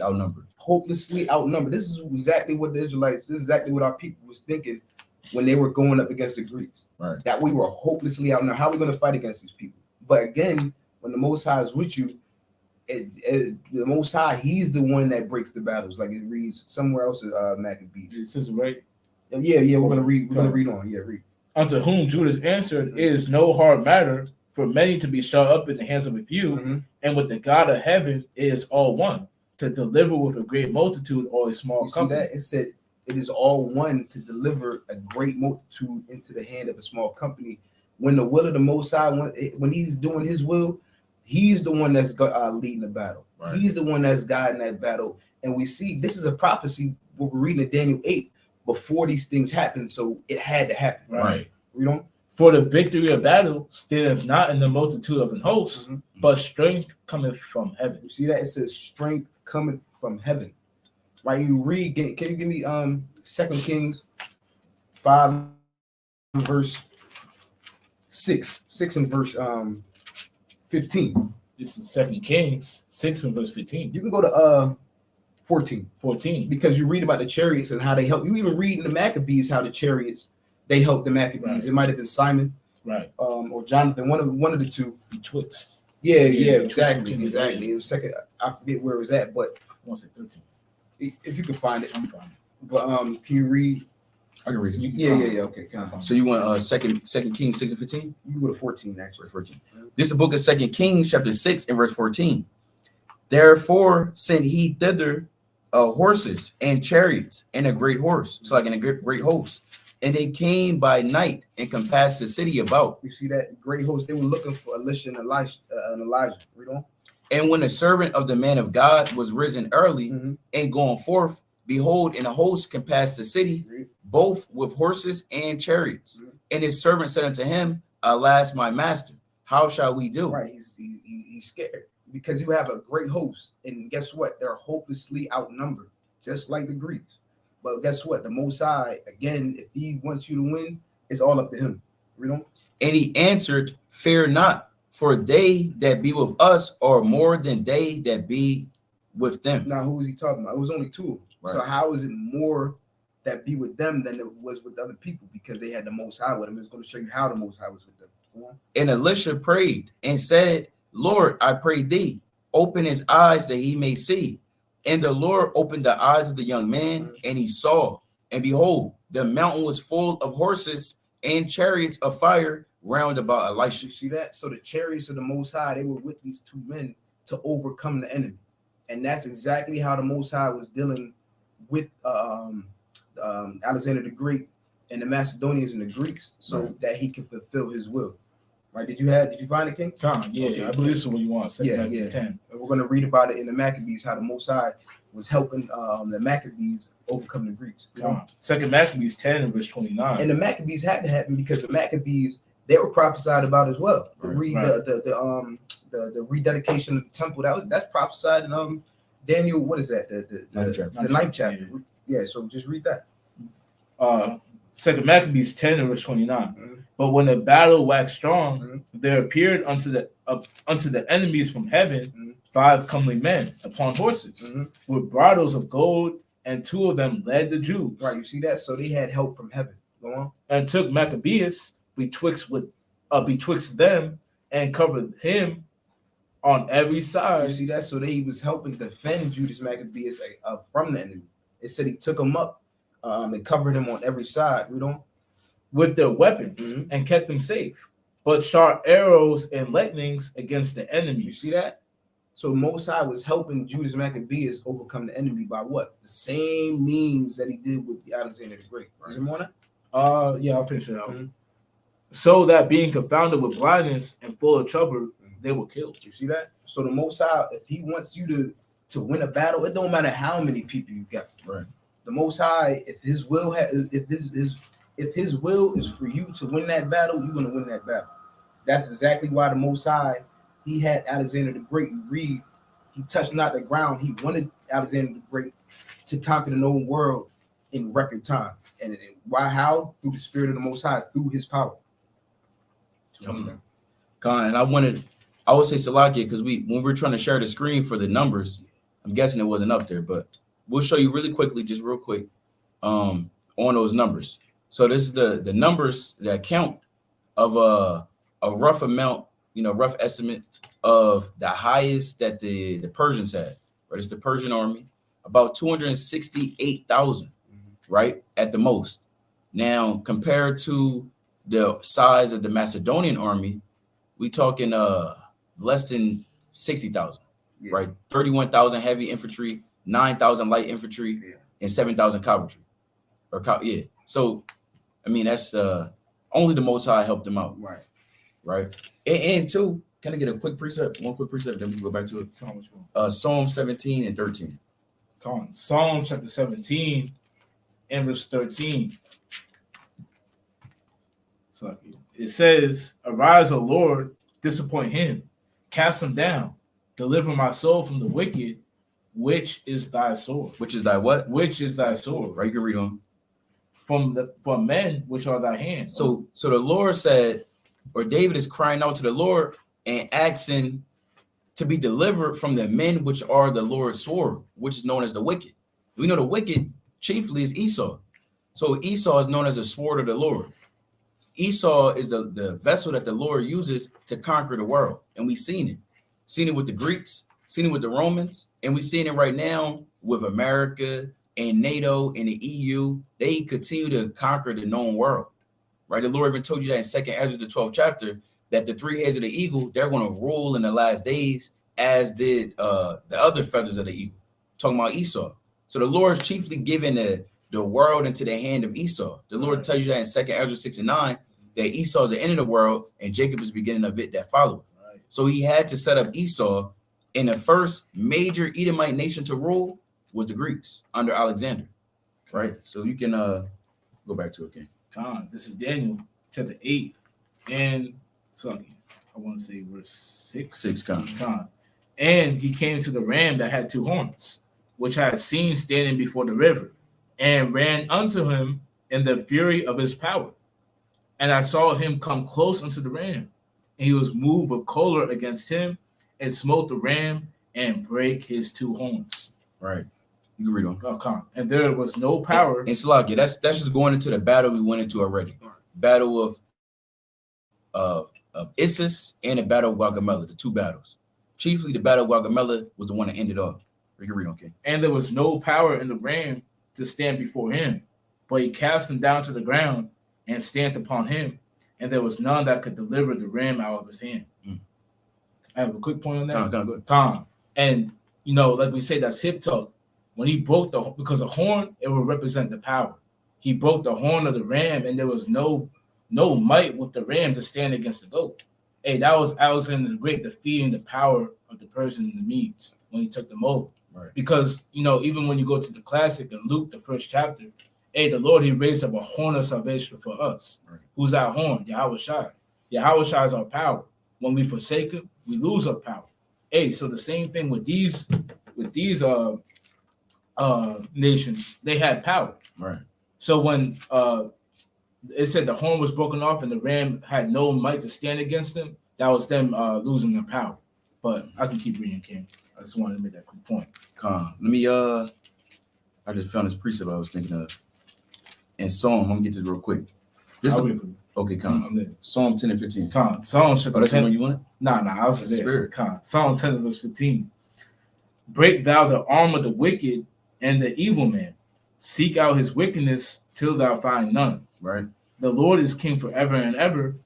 outnumbered. Hopelessly outnumbered. This is exactly what the Israelites, this is exactly what our people was thinking when they were going up against the Greeks. Right. That we were hopelessly outnumbered. How are we going to fight against these people? But again, when the Most High is with you, the Most High, He's the one that breaks the battles. Like it reads somewhere else in Maccabees. It says right. Yeah. We're gonna read. We're gonna read on. Yeah, read. Unto whom Judas answered, "It is no hard matter for many to be shut up in the hands of a few, and with the God of heaven it is all one, to deliver with a great multitude or a small company." That? It said it is all one to deliver a great multitude into the hand of a small company. When the will of the Most High, when He's doing His will, He's the one that's leading the battle. Right. He's the one that's guiding that battle. And we see this is a prophecy. What we're reading in Daniel 8 before these things happen, so it had to happen. Right. We don't. For the victory of battle standeth not in the multitude of an host, but strength cometh from heaven. You see that? It says strength cometh from heaven. Right? You read. Can you give me 2 Kings 5 verse 6 and verse 15. This is 2 Kings 6 and verse 15. You can go to 14. Because you read about the chariots and how they help. You even read in the Maccabees how the chariots they helped the Maccabees. Right. It might have been Simon, right, or Jonathan, one of the two. Betwixt. Yeah, exactly. It was second. I forget where it was at, but I want to say 13. If you can find it, I'm fine. But can you read? I can read it. Yeah. Okay, kind of. So you want second Kings 6 and 15? You can go to 14 actually. 14. This is the book of 2 Kings, chapter 6 and verse 14. Therefore sent he thither horses and chariots and a great horse, so like in a great host, and they came by night and compassed the city about. You see that great host? They were looking for Elisha and Elijah. Read on. And when the servant of the man of God was risen early and going forth, behold, and a host compassed the city, both with horses and chariots. And his servant said unto him, Alas, my master, how shall we do? Right, he's scared because you have a great host, and guess what? They're hopelessly outnumbered, just like the Greeks. But guess what? The Most High, again, if He wants you to win, it's all up to Him. Read on. And he answered, Fear not, for they that be with us are more than they that be with them. Now, who is he talking about? It was only two of them. Right. So how is it more that be with them than it was with other people? Because they had the Most High with them. It's going to show you how the Most High was with them. And Elisha prayed and said, Lord, I pray thee, open his eyes that he may see. And the Lord opened the eyes of the young man, and he saw. And behold, the mountain was full of horses and chariots of fire round about Elisha. You see that? So the chariots of the Most High, they were with these two men to overcome the enemy. And that's exactly how the Most High was dealing with Alexander the Great and the Macedonians and the Greeks, so that he could fulfill his will. Right? Did you find it, King? Yeah, okay. I believe this is what you want. 2 Maccabees 10. And we're going to read about it in the Maccabees, how the Most High was helping the Maccabees overcome the Greeks. 2 Maccabees 10 and verse 29. And the Maccabees had to happen because the Maccabees, they were prophesied about as well. Right. The rededication of the temple, that's prophesied in Daniel. What is that? The ninth chapter. Yeah. So just read that. 2 Maccabees 10 and verse 29. But when the battle waxed strong, there appeared unto the enemies from heaven 5 comely men upon horses with bridles of gold, and 2 of them led the Jews. Right, you see that? So they had help from heaven. Go on. And took Maccabeus betwixt them and covered him on every side. You see that? So he was helping defend Judas Maccabeus from the enemy. It said he took him up and covered him on every side. We don't. With their weapons and kept them safe, but shot arrows and lightnings against the enemy. You see that? So Most High was helping Judas Maccabeus overcome the enemy by what? The same means that he did with Alexander the Great. Right? Is it more on yeah, I'll finish it out. So that being confounded with blindness and full of trouble, they were killed. You see that? So the Most High, if he wants you to win a battle, it don't matter how many people you got. Right. The Most High, if his will is for you to win that battle, you're gonna win that battle. That's exactly why the Most High, he had Alexander the Great. You read, he touched not the ground. He wanted Alexander the Great to conquer the known world in record time. And why? How? Through the Spirit of the Most High, through His power. God, and I wanted I would say Salakia because when we're trying to share the screen for the numbers, I'm guessing it wasn't up there, but we'll show you really quickly, just real quick, on those numbers. So this is the numbers that count of a rough amount, rough estimate of the highest that the Persians had. Right, it's the Persian army, about 268,000, right, at the most. Now compared to the size of the Macedonian army, we talking less than 60,000, right? 31,000 heavy infantry, 9,000 light infantry, and 7,000 cavalry. So, I mean, that's only the Most High helped them out, right? And two, can I get a quick precept? One quick precept, then we can go back to it. Psalm 17 and 13. Come on, Psalm chapter 17 and verse 13. So it says, "Arise, O Lord, disappoint him, cast him down, deliver my soul from the wicked, which is thy sword." Which is thy what? Which is thy sword. Right, you can read on. From men, which are thy hands. So the Lord said, or David is crying out to the Lord and asking to be delivered from the men which are the Lord's sword, which is known as the wicked. We know the wicked chiefly is Esau. So Esau is known as the sword of the Lord. Esau is the vessel that the Lord uses to conquer the world. And we've seen it. Seen it with the Greeks, seen it with the Romans, and we've seen it right now with America and NATO and the EU. They continue to conquer the known world. Right? The Lord even told you that in 2nd Ezra, the 12th chapter, that the 3 heads of the eagle, they're going to rule in the last days, as did the other feathers of the eagle. Talking about Esau. So the Lord's chiefly giving the world into the hand of Esau. The Lord tells you that in 2nd Ezra 6 and 9, that Esau is the end of the world and Jacob is the beginning of it that followed. Right. So he had to set up Esau, and the first major Edomite nation to rule was the Greeks under Alexander. Right. So you can go back to it again. This is Daniel chapter 8 and something. I want to say verse 6. 6. And he came to the ram that had 2 horns, which I had seen standing before the river, and ran unto him in the fury of his power. And I saw him come close unto the ram, and he was moved with choler against him, and smote the ram and brake his 2 horns. Right. You can read on. Okay. And there was no power. And Salakia, that's just going into the battle we went into already. Battle of Issus and the battle of Gaugamela, the 2 battles. Chiefly, the battle of Gaugamela was the one that ended off. You can read on, King. And there was no power in the ram to stand before him, but he cast him down to the ground and stamped upon him, and there was none that could deliver the ram out of his hand. I have a quick point on that. Good. And like we say, that's hip tuck. When he broke because a horn, it would represent the power. He broke the horn of the ram, and there was no might with the ram to stand against the goat. Hey, that was Alexander the Great defeating the power of the Persians and the Medes when he took them over. Right. Because even when you go to the classic in Luke, the 1st chapter, hey, the Lord, he raised up a horn of salvation for us. Right. Who's our horn? Yahweh Shai. Yahweh Shai is our power. When we forsake him, we lose our power. Hey, so the same thing with these nations, they had power. Right. So when it said the horn was broken off and the ram had no might to stand against them, that was them losing their power. But I can keep reading, King. I just wanted to make that quick point. Let me I just found this precept I was thinking of. And Psalm, I'm gonna get this real quick. Okay, Psalm 10 and 15. Psalm 10. That's the one you wanted? Nah, I was there. Psalm 10 verse 15. Break thou the arm of the wicked and the evil man. Seek out his wickedness till thou find none. Right. The Lord is king forever and ever.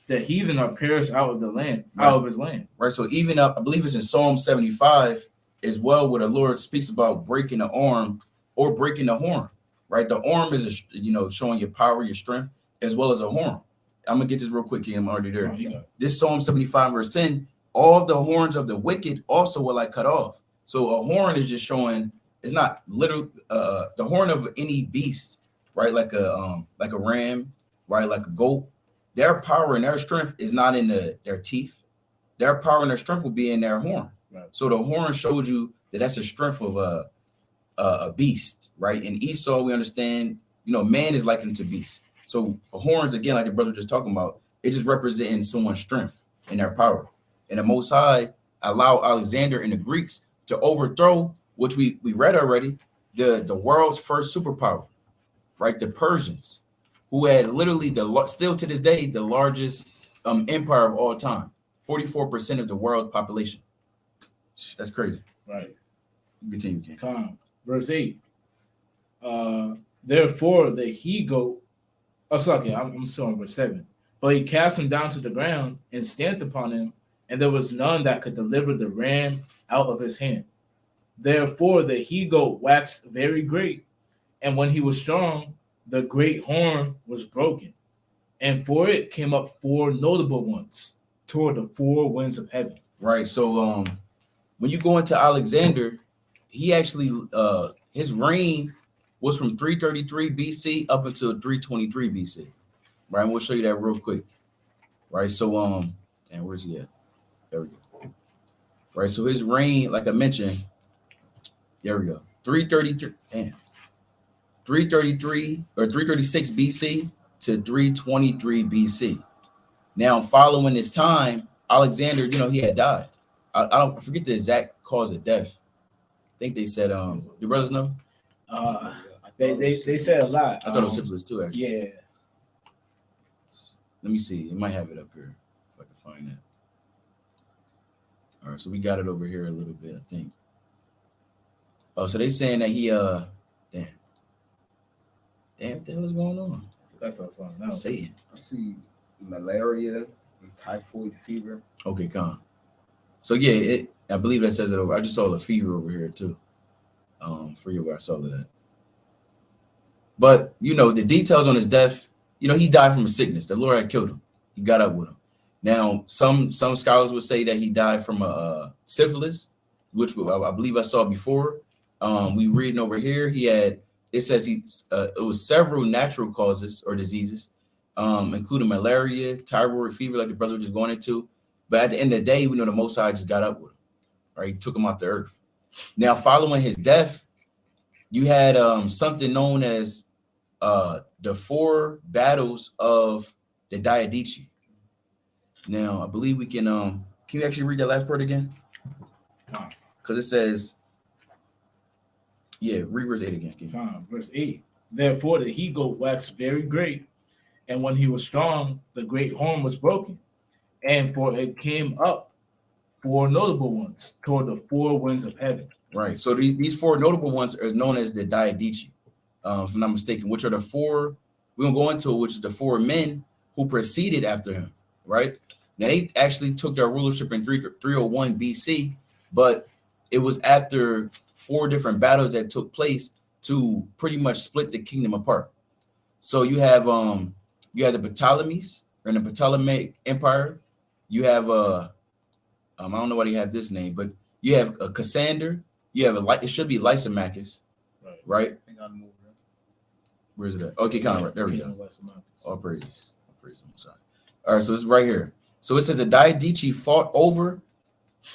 The heathen are perished out of the land, out of his land. Right. So even up, I believe it's in Psalm 75 as well, where the Lord speaks about breaking the arm or breaking the horn. Right. The arm is showing your power, your strength, as well as a horn. I'm gonna get this real quick, King. I'm already there. This Psalm 75 verse 10. All the horns of the wicked also will I cut off. So a horn is just showing. It's not literal. The horn of any beast, right? Like a ram, right? Like a goat. Their power and their strength is not in their teeth. Their power and their strength will be in their horn. Right. So the horn shows you that that's a strength of a beast, right? In Esau, we understand, man is likened to beast. So horns, again, like the brother just talking about, it just representing someone's strength and their power. And the Most High allowed Alexander and the Greeks to overthrow, which we read already, the world's first superpower, right? The Persians, who had literally still to this day the largest empire of all time, 44% of the world population. That's crazy. Right. Continue, King. Come. Verse 8. Therefore the he-goat. Oh, sorry, I'm still on verse 7. But he cast him down to the ground and stamped upon him, and there was none that could deliver the ram out of his hand. Therefore the he-goat waxed very great, and when he was strong, the great horn was broken, and for it came up 4 notable ones toward the 4 winds of heaven. Right. So when you go into Alexander, he actually his reign was from 333 BC up until 323 BC. Right, and we'll show you that real quick. Right, so and where's he at? There we go. Right, so his reign, like I mentioned, there we go. 333 or 336 BC to 323 BC. Now, following this time, Alexander, he had died. I forget the exact cause of death. I think they said, your brothers know? They said a lot. I thought it was syphilis too, actually. Yeah. Let me see. It might have it up here if I can find it. All right, so we got it over here a little bit, I think. Oh, so they saying that he damn, what the hell is going on? That's something else. Satan. I see malaria and typhoid fever. Okay, come. So yeah, I believe that says it over. I just saw the fever over here too. Forget where I saw that at. But the details on his death, he died from a sickness. The Lord had killed him. He got up with him. Now, some scholars would say that he died from a syphilis, which I believe I saw before. We reading over here, it says it was several natural causes or diseases, including malaria, typhoid fever, like the brother was just going into. But at the end of the day, we know the Most High just got up with him, right? He took him off the earth. Now, following his death, you had something known as the 4 battles of the Diadichi. Now, I believe we can you actually read that last part again? Because it says, read verse 8 again. Verse 8. Therefore the he-goat waxed very great, and when he was strong, the great horn was broken, and for it came up 4 notable ones toward the 4 winds of heaven. Right. So these 4 notable ones are known as the Diadichi, if I'm not mistaken, which are the 4, we're going to go into, which is the 4 men who proceeded after him, right? Now, they actually took their rulership in 301 BC, but it was after 4 different battles that took place to pretty much split the kingdom apart. So you have the Ptolemies, or in the Ptolemaic Empire. You have I don't know why they have this name, but you have a Cassander. You have it should be Lysimachus, right? Where's it at? Okay, kind of right. There we go. All praises. I'm sorry. All right, so it's right here. So it says the Diadichi fought over.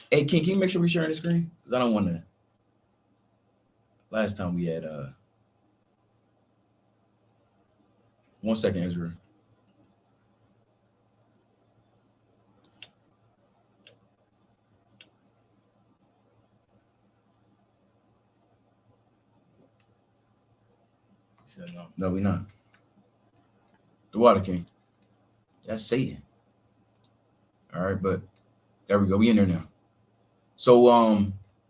Hey, can you make sure we're sharing the screen? Because I don't want to. Last time we had 1 second, Israel. No, we not. The Water King. That's Satan. All right, but there we go. We in there now. So,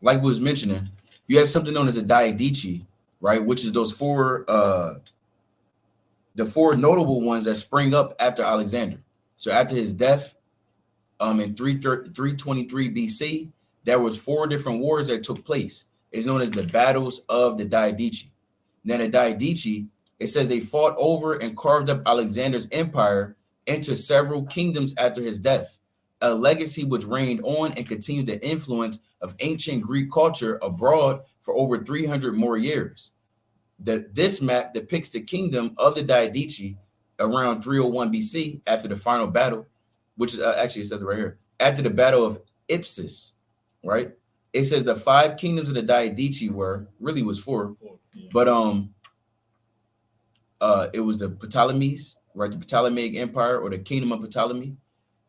like we was mentioning, you have something known as a Diadichi, right? Which is those 4, the 4 notable ones that spring up after Alexander. So after his death, in 323 BC, there was 4 different wars that took place. It's known as the battles of the Diadichi. Then the Diadichi, it says they fought over and carved up Alexander's empire into several kingdoms after his death, a legacy which reigned on and continued the influence of ancient Greek culture abroad for over 300 more years. This map depicts the kingdom of the Diadichi around 301 BC after the final battle, which is actually, it says it right here, after the battle of Ipsus, right? It says the 5 kingdoms of the Diadichi was 4, but it was the Ptolemies, right? The Ptolemaic Empire, or the Kingdom of Ptolemy.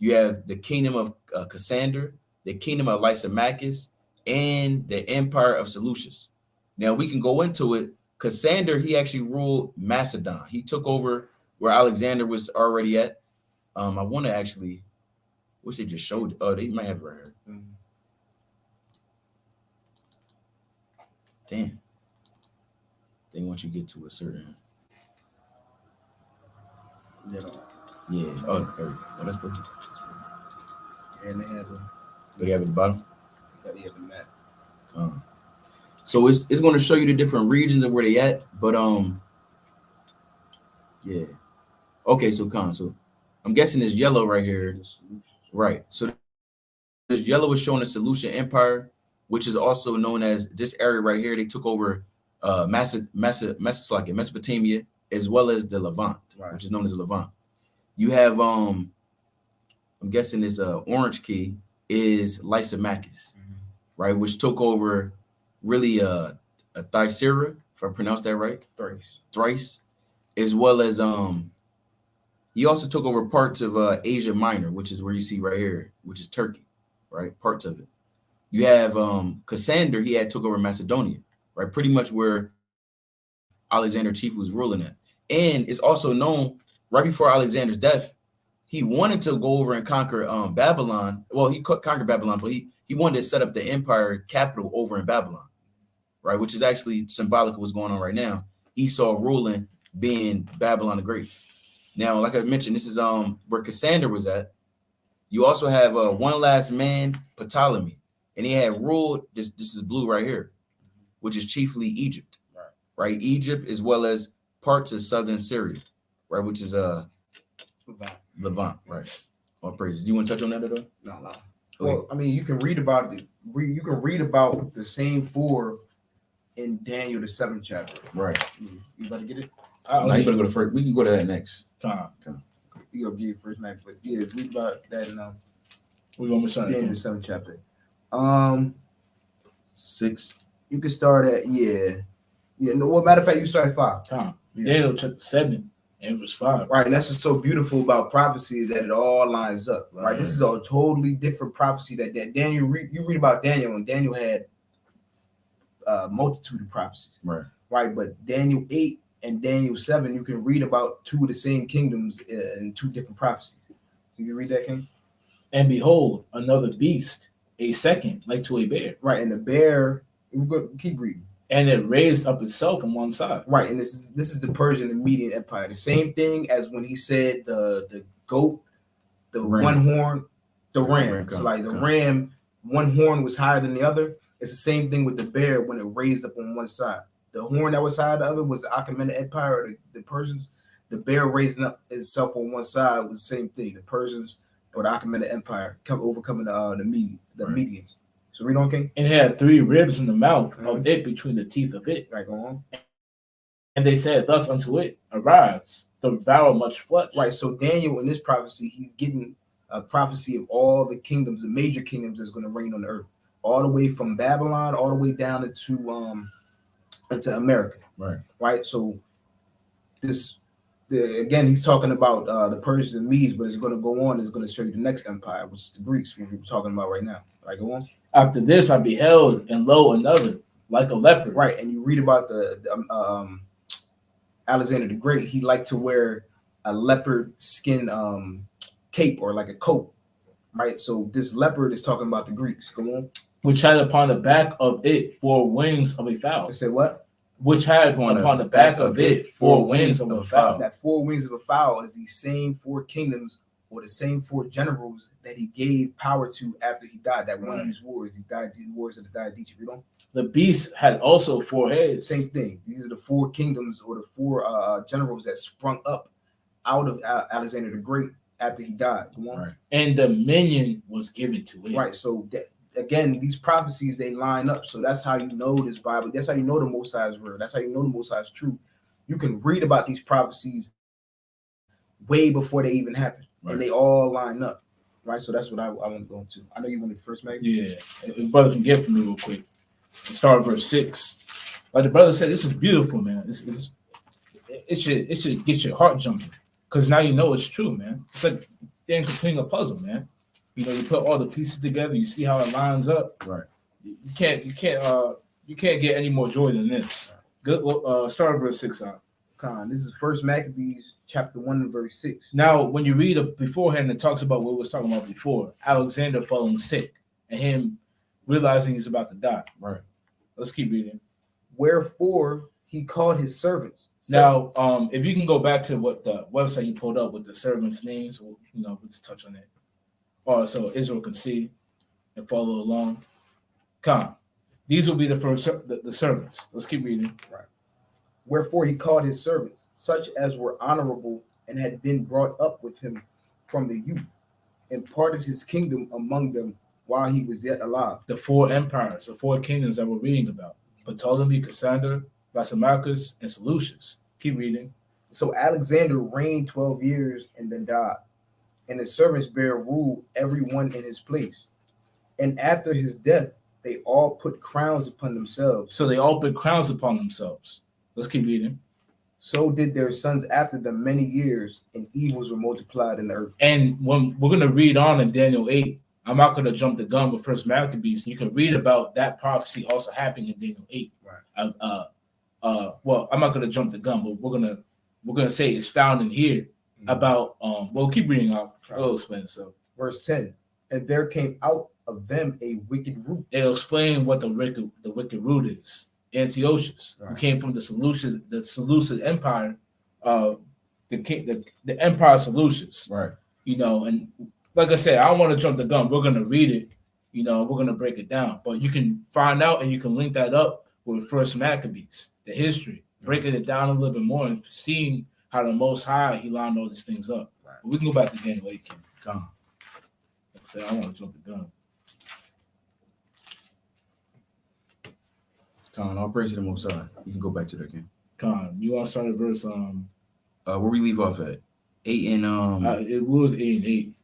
You have the kingdom of Cassander, the kingdom of Lysimachus, and the empire of Seleucus. Now we can go into it. Cassander, he actually ruled Macedon. He took over where Alexander was already at. I want to actually, wish they just showed. Oh, they might have it right here. Damn. They want you to get to a certain. Yeah. Oh, there we go. Oh, that's what. And they have What do you have at the bottom? the map. So it's going to show you the different regions of where they at, but yeah. Okay, so so I'm guessing this yellow right here, right? So this yellow is showing the Seleucid Empire, which is also known as this area right here. They took over Mesopotamia as well as the Levant, which is known as the Levant. You have I'm guessing this orange key is Lysimachus, right, which took over really Thyatira, if I pronounced that right, Thrace, as well as he also took over parts of Asia Minor, which is where you see right here, which is Turkey, right, parts of it. You have Cassander, he had took over Macedonia, right, pretty much where Alexander chiefly was ruling at. And it's also known right before Alexander's death, he wanted to go over and conquer Babylon. Well, he conquered Babylon, but he wanted to set up the empire capital over in Babylon, right? Which is actually symbolic of what's going on right now. Esau ruling, being Babylon the Great. Now, like I mentioned, this is where Cassander was at. You also have one last man, Ptolemy, and he had ruled. This is blue right here, which is chiefly Egypt, right? Egypt as well as parts of southern Syria, right? Which is Levant, right? All praises. Do you want to touch on that at all? No. Well, I mean, you can read about it. You can read about the same four in Daniel the 7th chapter. Right. You better get it. No, you better go to first. We can go to that next. You go get first next, but yeah, read about that in we gonna start Daniel the 7th chapter. 6. You can start at No, well, matter of fact, you start at 5. Daniel chapter 7 and verse 5. Right, and that's what's so beautiful about prophecy is that it all lines up. Right, this is a totally different prophecy that Daniel. You read about Daniel, and Daniel had a multitude of prophecies. Right, but Daniel 8 and Daniel 7, you can read about two of the same kingdoms in two different prophecies. Can you read that, King? And behold, another beast, a second, like to a bear. Right, and the bear. We're going to keep reading. And it raised up itself on one side. Right, and this is the Persian and Median Empire. The same thing as when he said the goat, the ram. One horn, the ram. So like the ram, one horn was higher than the other. It's the same thing with the bear when it raised up on one side. The horn that was higher than the other was the Achaemenid Empire, or the Persians. The bear raising up itself on one side was the same thing. The Persians or the Achaemenid Empire overcoming the Medians. So read on, King. And it had 3 ribs in the mouth of it between the teeth of it. Right, go on. And they said thus unto it, arise, devour much flesh. Right, so Daniel in this prophecy, he's getting a prophecy of all the kingdoms, the major kingdoms that's going to reign on the earth, all the way from Babylon, all the way down into America. Right. So again, he's talking about the Persians and Medes, but it's going to go on. It's going to show you the next empire, which is the Greeks, which we're talking about right now. Right, go on. After this, I beheld, and lo, another, like a leopard. Right, and you read about the Alexander the Great. He liked to wear a leopard skin cape or like a coat. Right, so this leopard is talking about the Greeks. Go on. Which had upon the back of it 4 wings of a fowl. I said what? Which had upon the back of it 4 wings of a fowl. That 4 wings of a fowl is the same 4 kingdoms or the same 4 generals that he gave power to after he died. That won these wars. He died in wars of the Diadechi. You know. The beast had also 4 heads. Same thing. These are the 4 kingdoms or the 4 generals that sprung up out of Alexander the Great after he died. Come on. Right. And dominion was given to it. Right. So again, these prophecies, they line up. So that's how you know this Bible. That's how you know the Most High is real. That's how you know the Most High is true. You can read about these prophecies way before they even happen. And they all line up. Right. So that's what I want to go into. I know you wanted first, Meg. Yeah. If brother can get from me real quick. Start at verse 6. Like the brother said, this is beautiful, man. It should get your heart jumping. Because now you know it's true, man. It's like damn completing a puzzle, man. You know, you put all the pieces together, you see how it lines up. Right. You can't get any more joy than this. Good. Start verse 6 out. This is First Maccabees chapter 1 and verse 6. Now, when you read it beforehand, it talks about what we was talking about before. Alexander falling sick and him realizing he's about to die. Right. Let's keep reading. Wherefore he called his servants. Now, if you can go back to what the website you pulled up with the servants' names, or, you know, let's touch on it. Or so Israel can see and follow along. These will be the first the servants. Let's keep reading. Right. Wherefore he called his servants, such as were honorable and had been brought up with him from the youth, and parted his kingdom among them while he was yet alive. The 4 empires, the 4 kingdoms that we're reading about: Ptolemy, Cassander, Lysimachus, and Seleucus. Keep reading. So Alexander reigned 12 years and then died, and his servants bare rule every one in his place. And after his death, they all put crowns upon themselves. So they all put crowns upon themselves. Let's keep reading. So did their sons after them many years, and evils were multiplied in the earth. And when we're going to read on in Daniel 8, I'm not going to jump the gun with First Maccabees. You can read about that prophecy also happening in Daniel 8. Right. Well, I'm not going to jump the gun, but we're gonna say it's found in here about well, keep reading out. I'll explain it. So verse 10, and there came out of them a wicked root. It'll explain what the wicked root is. Antiochus, who came from the Seleucid Empire, the Empire of Seleucus. Right. You know, and like I said, I don't want to jump the gun. We're gonna read it, you know, we're gonna break it down. But you can find out and you can link that up with First Maccabees, the history, breaking it down a little bit more and seeing how the Most High he lined all these things up. Right. But we can go back to Daniel 8. Come. Like I said, I don't want to jump the gun. Con, all praise to the Most High. You can go back to that again. Con, you want to start at verse where we leave off at 8 and it was 8 and 8.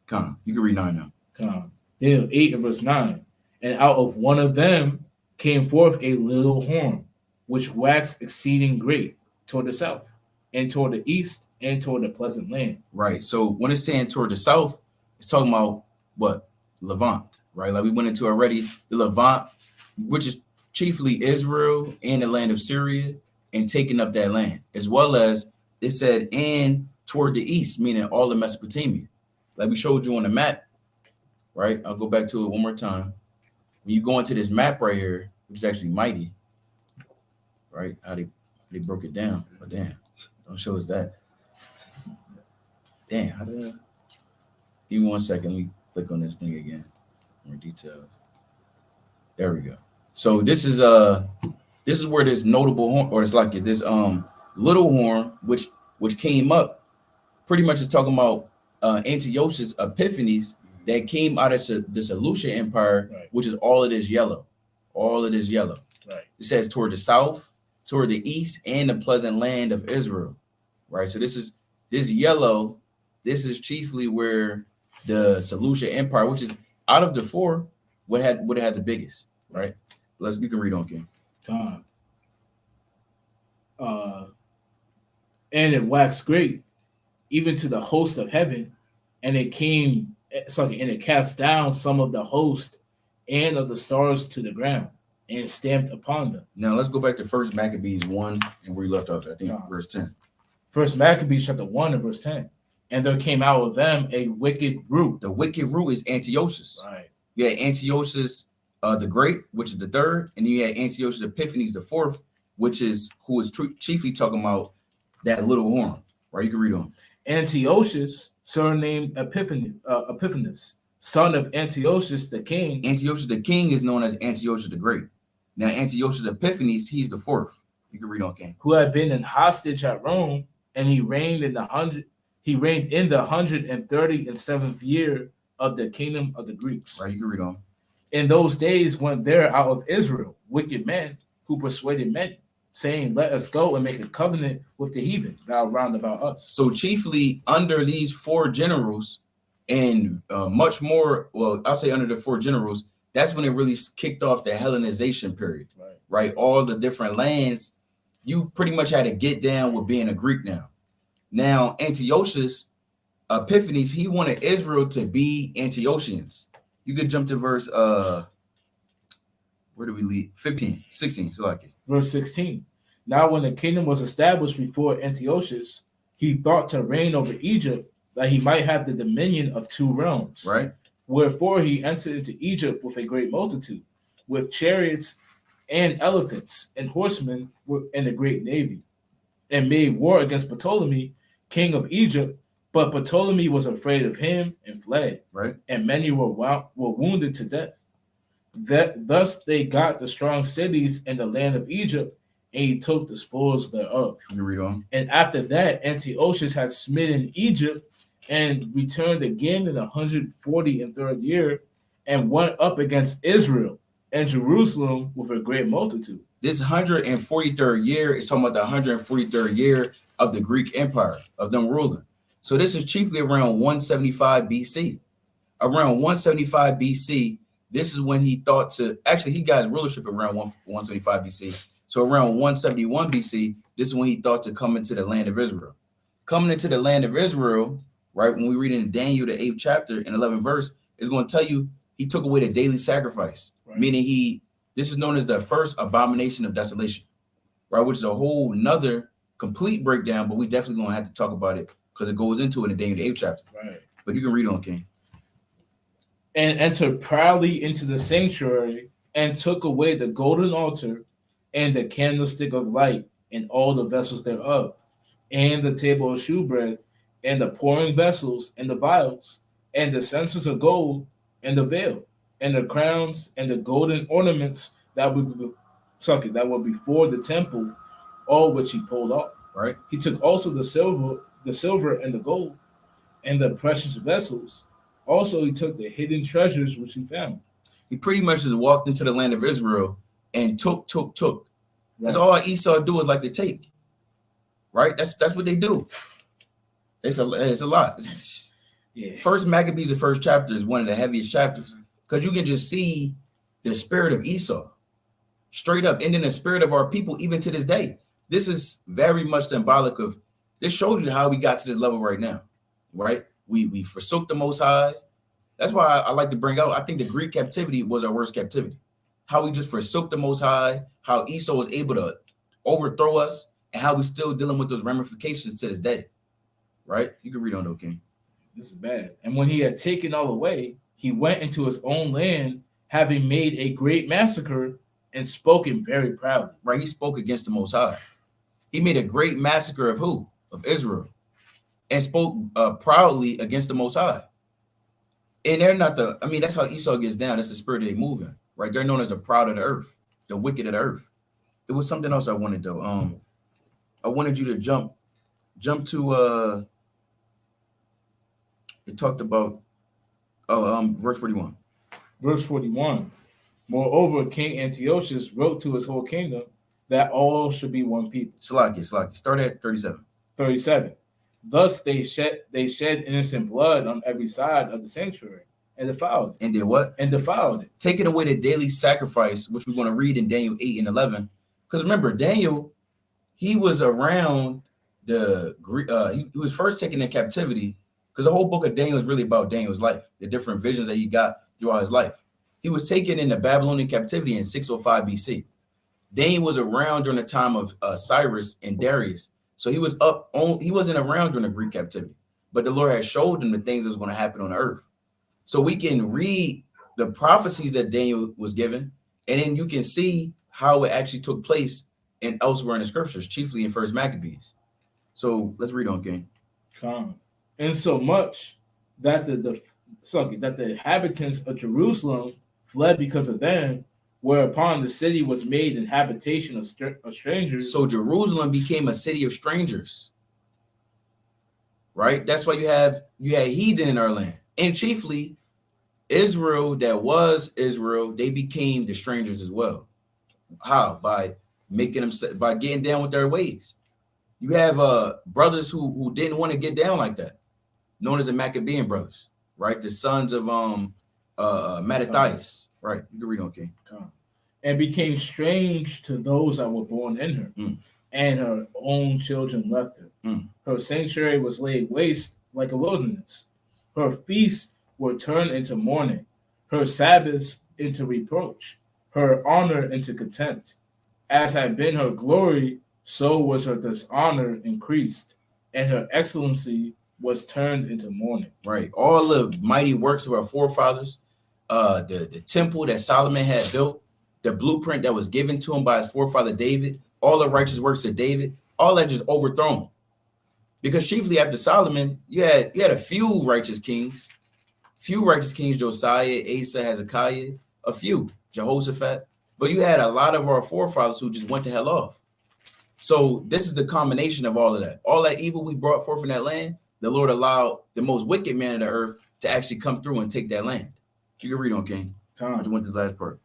Con, you can read 9 now. Con, Daniel 8 and verse 9. And out of one of them came forth a little horn, which waxed exceeding great toward the south, and toward the east, and toward the pleasant land. Right. So when it's saying toward the south, it's talking about what? Levant, right? Like we went into already, the Levant, which is chiefly Israel and the land of Syria, and taking up that land, as well as it said, and toward the east, meaning all of Mesopotamia. Like we showed you on the map, right? I'll go back to it one more time. When you go into this map right here, which is actually mighty, right? How they broke it down. But damn, don't show us that. Damn, how did I? Give me 1 second. Let me click on this thing again. More details. There we go. So this is where this notable horn, or it's like this little horn, which came up, pretty much is talking about Antiochus Epiphanes that came out of the Seleucid Empire, right, which is all it is yellow. All it is yellow. Right. It says toward the south, toward the east, and the pleasant land of Israel. Right. So this yellow. This is chiefly where the Seleucid Empire, which is out of the 4, would have had the biggest. Right. You can read on, King. And it waxed great, even to the host of heaven, and it cast down some of the host and of the stars to the ground, and stamped upon them. Now let's go back to First Maccabees 1 and where you left off. I think verse 10. First Maccabees chapter 1 and verse 10. And there came out of them a wicked root. The wicked root is Antiochus. Right. You had Antiochus the Great, which is the 3rd, and you had Antiochus Epiphanes the 4th, who is chiefly talking about that little horn. Right, you can read on. Antiochus, surnamed Epiphanes, son of Antiochus the king. Antiochus the king is known as Antiochus the Great. Now Antiochus Epiphanes, he's the 4th. You can read on, King. Who had been in hostage at Rome, and he reigned in the 137th year of the kingdom of the Greeks. Right, you can read on. In those days went there out of Israel wicked men who persuaded many, saying, let us go and make a covenant with the heathen thou round about us. So chiefly under these 4 generals, and much more, well, I'll say under the 4 generals, that's when it really kicked off the Hellenization period. Right? All the different lands, you pretty much had to get down with being a Greek now. Now, Antiochus, Epiphanes, he wanted Israel to be Antiochians. You could jump to verse where do we leave? 15, 16. So like it. Verse 16. Now when the kingdom was established before Antiochus, he thought to reign over Egypt, that he might have the dominion of two realms. Right. Wherefore he entered into Egypt with a great multitude, with chariots and elephants and horsemen and a great navy, and made war against Ptolemy, king of Egypt. But Ptolemy was afraid of him and fled. Right. And many were wounded to death. Thus they got the strong cities in the land of Egypt, and he took the spoils thereof. You read on. And after that, Antiochus had smitten Egypt and returned again in the 143rd year, and went up against Israel and Jerusalem with a great multitude. This 143rd year is talking about the 143rd year of the Greek Empire, of them ruling. So this is chiefly around 175 BC. Around 175 BC, this is when he thought to, actually he got his rulership around 175 BC. So around 171 BC, this is when he thought to come into the land of Israel. Coming into the land of Israel, right, when we read in Daniel, the 8th chapter and 11th verse, is going to tell you he took away the daily sacrifice, right. Meaning this is known as the first abomination of desolation, right, which is a whole nother complete breakdown, but we definitely going to have to talk about it because it goes into it in Daniel, the 8th chapter. Right. But you can read on, King. And entered proudly into the sanctuary and took away the golden altar and the candlestick of light and all the vessels thereof, and the table of shewbread, and the pouring vessels, and the vials, and the censers of gold, and the veil, and the crowns, and the golden ornaments that were before the temple, all which he pulled off. Right. He took also the silver and the gold, and the precious vessels. Also, he took the hidden treasures which he found. He pretty much just walked into the land of Israel and took. Right. That's all Esau do is like to take. Right? That's what they do. It's a lot. Yeah. First Maccabees, the first chapter, is one of the heaviest chapters because you can just see the spirit of Esau straight up, and then the spirit of our people even to this day. This is very much symbolic of. This shows you how we got to this level right now. Right? We forsook the Most High. That's why I like to bring out, I think the Greek captivity was our worst captivity. How we just forsook the Most High, how Esau was able to overthrow us, and how we still dealing with those ramifications to this day. Right? You can read on, though, King. This is bad. And when he had taken all away, he went into his own land, having made a great massacre and spoken very proudly. Right? He spoke against the Most High. He made a great massacre of who? Of Israel. And spoke proudly against the Most High. And they're not that's how Esau gets down. That's the spirit they move in, right? They're known as the proud of the earth, the wicked of the earth. It was something else I wanted, though. I wanted you to jump to, it talked about, verse 41. Verse 41. Moreover, King Antiochus wrote to his whole kingdom that all should be one people. Slaki. Start at 37. 37. Thus they shed innocent blood on every side of the sanctuary and defiled it. And did what? And defiled it. Taking away the daily sacrifice, which we're going to read in Daniel 8 and 11. Because remember, Daniel, he was around he was first taken in captivity, because the whole book of Daniel is really about Daniel's life, the different visions that he got throughout his life. He was taken into Babylonian captivity in 605 BC. Daniel was around during the time of Cyrus and Darius. So he wasn't around during the Greek captivity, but the Lord had showed him the things that was going to happen on the earth. So we can read the prophecies that Daniel was given, and then you can see how it actually took place and elsewhere in the scriptures, chiefly in First Maccabees. So let's read on, King. And so much that the inhabitants of Jerusalem fled because of them, whereupon the city was made an habitation of strangers. So Jerusalem became a city of strangers, right? That's why you had heathen in our land, and chiefly Israel that was Israel. They became the strangers as well. How? By getting down with their ways. You have brothers who didn't want to get down like that, known as the Maccabean brothers, right? The sons of Mattathias, right? You can read on, King. And became strange to those that were born in her, and her own children left her. Her sanctuary was laid waste like a wilderness. Her feasts were turned into mourning, her Sabbaths into reproach, her honor into contempt. As had been her glory, so was her dishonor increased, and her excellency was turned into mourning. Right. All the mighty works of our forefathers, the temple that Solomon had built, the blueprint that was given to him by his forefather David, all the righteous works of David, all that just overthrown. Because chiefly after Solomon, you had a few righteous kings, Josiah, Asa, Hezekiah, a few, Jehoshaphat, but you had a lot of our forefathers who just went the hell off. So this is the combination of all of that. All that evil we brought forth in that land, the Lord allowed the most wicked man of the earth to actually come through and take that land. You can read on, King. I just want this last part.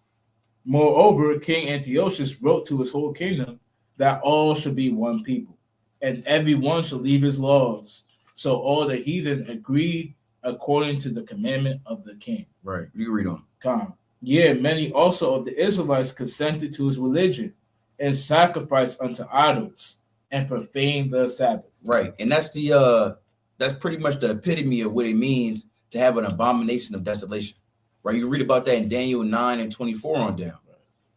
Moreover, King Antiochus wrote to his whole kingdom that all should be one people, and every one shall leave his laws. So all the heathen agreed according to the commandment of the king. Right. You can read on. Yeah, many also of the Israelites consented to his religion and sacrificed unto idols and profaned the Sabbath. Right. And that's that's pretty much the epitome of what it means to have an abomination of desolation. Right. You read about that in Daniel 9 and 24 on down.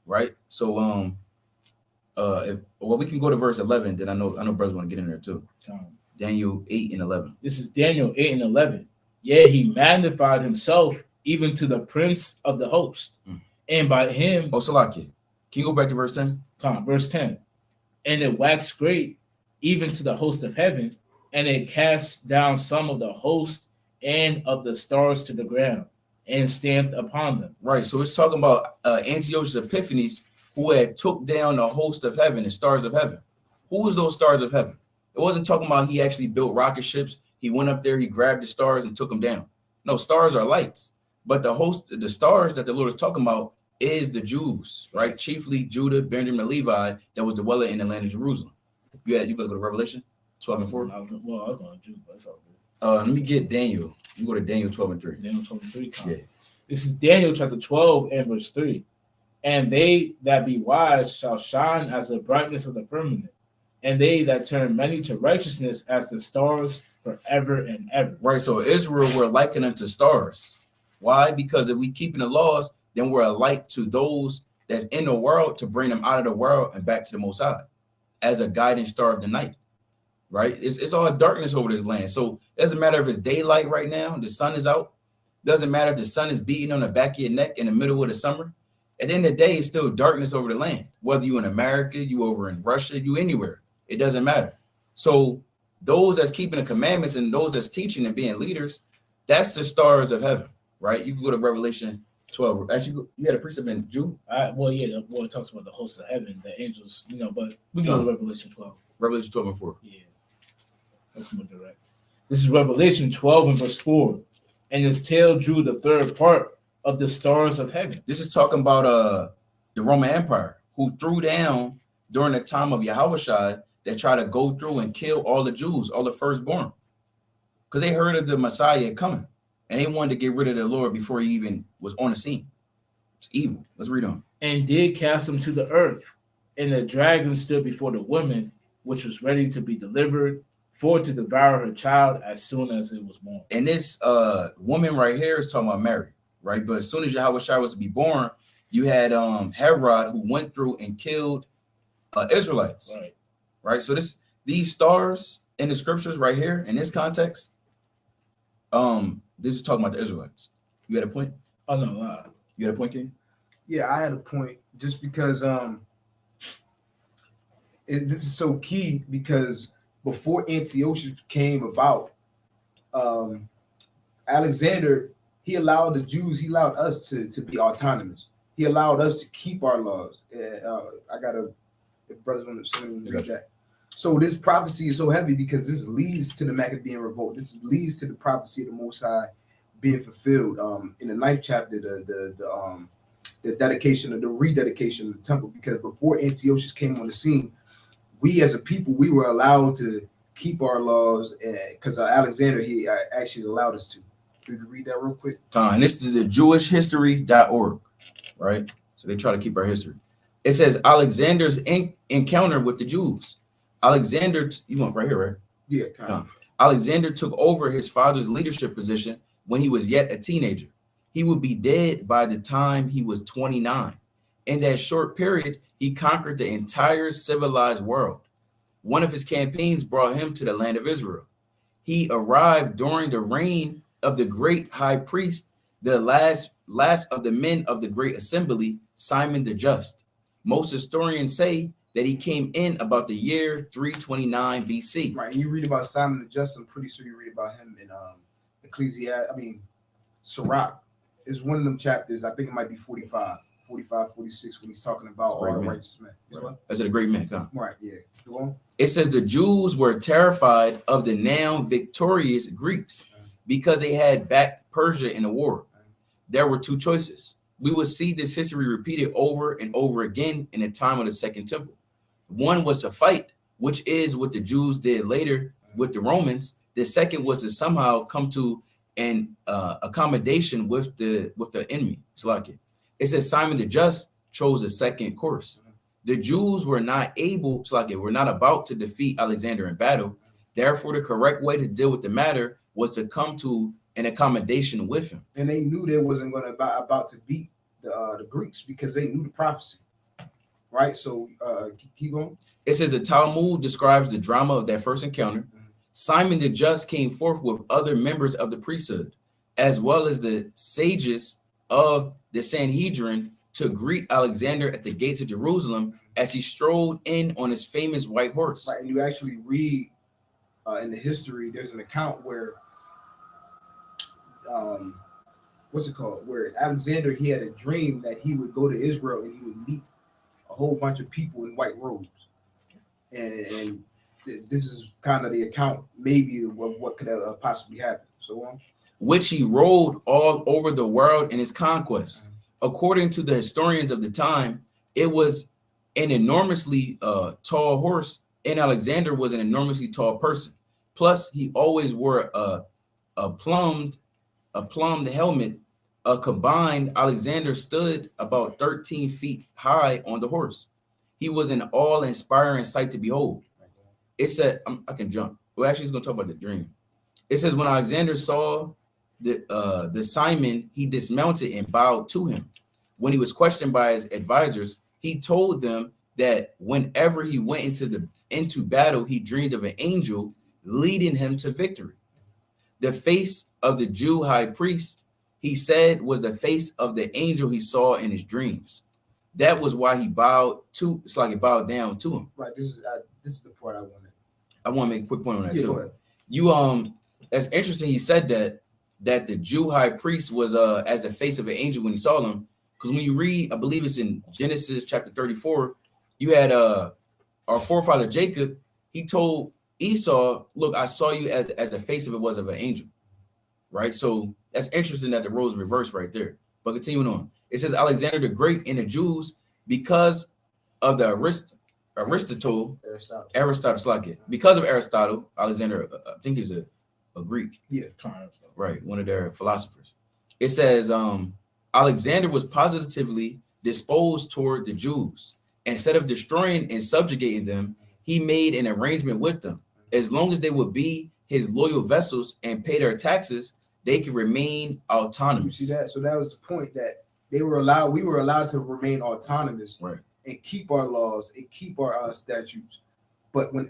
Right. So we can go to verse 11. Then I know brothers want to get in there too. Daniel 8 and 11. This is Daniel 8 and 11. Yeah, he magnified himself even to the prince of the host. And by him. Oh, Salaki. Can you go back to verse 10? Verse 10. And it waxed great even to the host of heaven, and it cast down some of the host and of the stars to the ground, and stamped upon them. Right. So it's talking about Antiochus Epiphanes, who had took down the host of heaven, the stars of heaven. Who was those stars of heaven? It wasn't talking about he actually built rocket ships. He went up there, he grabbed the stars and took them down. No, stars are lights. But the stars that the Lord is talking about is the Jews, right? Chiefly Judah, Benjamin, Levi, that was dwelling in the land of Jerusalem. You better go to Revelation 12 and 4. I was going to Judah, but that's all good. Let me get Daniel. You go to Daniel 12 and 3. Daniel 12 and 3. Yeah. This is Daniel chapter 12 and verse 3. And they that be wise shall shine as the brightness of the firmament, and they that turn many to righteousness as the stars forever and ever. Right. So Israel were likened unto stars. Why? Because if we keep in the laws, then we're a light to those that's in the world to bring them out of the world and back to the Most High as a guiding star of the night. Right. It's all darkness over this land. So it doesn't matter if it's daylight right now, the sun is out. Doesn't matter if the sun is beating on the back of your neck in the middle of the summer. At the end of the day, it's still darkness over the land. Whether you in America, you over in Russia, you anywhere, it doesn't matter. So those that's keeping the commandments and those that's teaching and being leaders, that's the stars of heaven, right? You can go to Revelation 12. Actually, you had a precept in Jude. It talks about the host of heaven, the angels, but we can go to Revelation 12. Revelation 12 and 4. Yeah, that's more direct. This is Revelation 12 and verse 4. And his tail drew the third part of the stars of heaven. This is talking about the Roman Empire, who threw down during the time of Yahushua that tried to go through and kill all the Jews, all the firstborn, because they heard of the Messiah coming, and they wanted to get rid of the Lord before he even was on the scene. It's evil. Let's read on. And did cast him to the earth, and the dragon stood before the woman, which was ready to be delivered, for to devour her child as soon as it was born. And this woman right here is talking about Mary, right? But as soon as Yahushua was to be born, you had Herod, who went through and killed Israelites, right? So these stars in the scriptures right here in this context, this is talking about the Israelites. You had a point? Oh no, you had a point, King? Yeah, I had a point just because this is so key, because before Antiochus came about, Alexander, he allowed the Jews, he allowed us to be autonomous. He allowed us to keep our laws. I got to, if brothers want to send me read that. So this prophecy is so heavy because this leads to the Maccabean revolt. This leads to the prophecy of the Most High being fulfilled. In the 9th chapter, the dedication of the rededication of the temple, because before Antiochus came on the scene, we as a people, we were allowed to keep our laws because Alexander, he actually allowed us to. Could you read that real quick? And this is the jewishhistory.org, right? So they try to keep our history. It says Alexander's encounter with the Jews. Alexander, you want right here, right? Yeah, kind of. Alexander took over his father's leadership position when he was yet a teenager. He would be dead by the time he was 29. In that short period, he conquered the entire civilized world. One of his campaigns brought him to the land of Israel. He arrived during the reign of the great high priest, the last of the men of the great assembly, Simon the Just. Most historians say that he came in about the year 329 BC. Right. You read about Simon the Just. I'm pretty sure you read about him in Sirach is one of them chapters. I think it might be 45, 46, when he's talking about all the righteous men. Right. That's a great man, huh? Right. Yeah. Go on. It says the Jews were terrified of the now victorious Greeks because they had backed Persia in the war. There were two choices. We will see this history repeated over and over again in the time of the Second Temple. One was to fight, which is what the Jews did later with the Romans. The second was to somehow come to an accommodation with the enemy. It's like it says Simon the Just chose the second course. The Jews were not were not about to defeat Alexander in battle. Therefore, the correct way to deal with the matter was to come to an accommodation with him. And they knew they wasn't going to about to beat the Greeks because they knew the prophecy. Right. So keep going. It says the Talmud describes the drama of that first encounter. Simon the Just came forth with other members of the priesthood, as well as the sages of the Sanhedrin, to greet Alexander at the gates of Jerusalem as he strode in on his famous white horse. Right, and you actually read in the history, there's an account where, where Alexander, he had a dream that he would go to Israel and he would meet a whole bunch of people in white robes. And this is kind of the account maybe of what could have possibly happened. So on. Which he rode all over the world in his conquests. According to the historians of the time, it was an enormously tall horse, and Alexander was an enormously tall person. Plus, he always wore a plumbed helmet. Combined, Alexander stood about 13 feet high on the horse. He was an awe-inspiring sight to behold. It said, I can jump. Well, actually, he's going to talk about the dream. It says, when Alexander saw the Simon, he dismounted and bowed to him. When he was questioned by his advisors, he told them that whenever he went into battle, he dreamed of an angel leading him to victory. The face of the Jew high priest, he said, was the face of the angel he saw in his dreams. That was why he bowed down to him. Right. This is the part I wanted. I want to make a quick point on that too. That's interesting. He said that the Jew high priest was as the face of an angel when he saw them. Because when you read, I believe it's in Genesis chapter 34, you had our forefather Jacob. He told Esau, "Look, I saw you as the face of it was of an angel." Right. So that's interesting that the roles reversed right there. But continuing on, it says Alexander the Great and the Jews, because of the Aristotle, because of Aristotle, Alexander, I think is a Greek. Yeah, right, one of their philosophers. It says Alexander was positively disposed toward the Jews. Instead of destroying and subjugating them, he made an arrangement with them. As long as they would be his loyal vassals and pay their taxes, they could remain autonomous. You see that? So that was the point, that we were allowed to remain autonomous, right, and keep our laws and keep our statutes. But when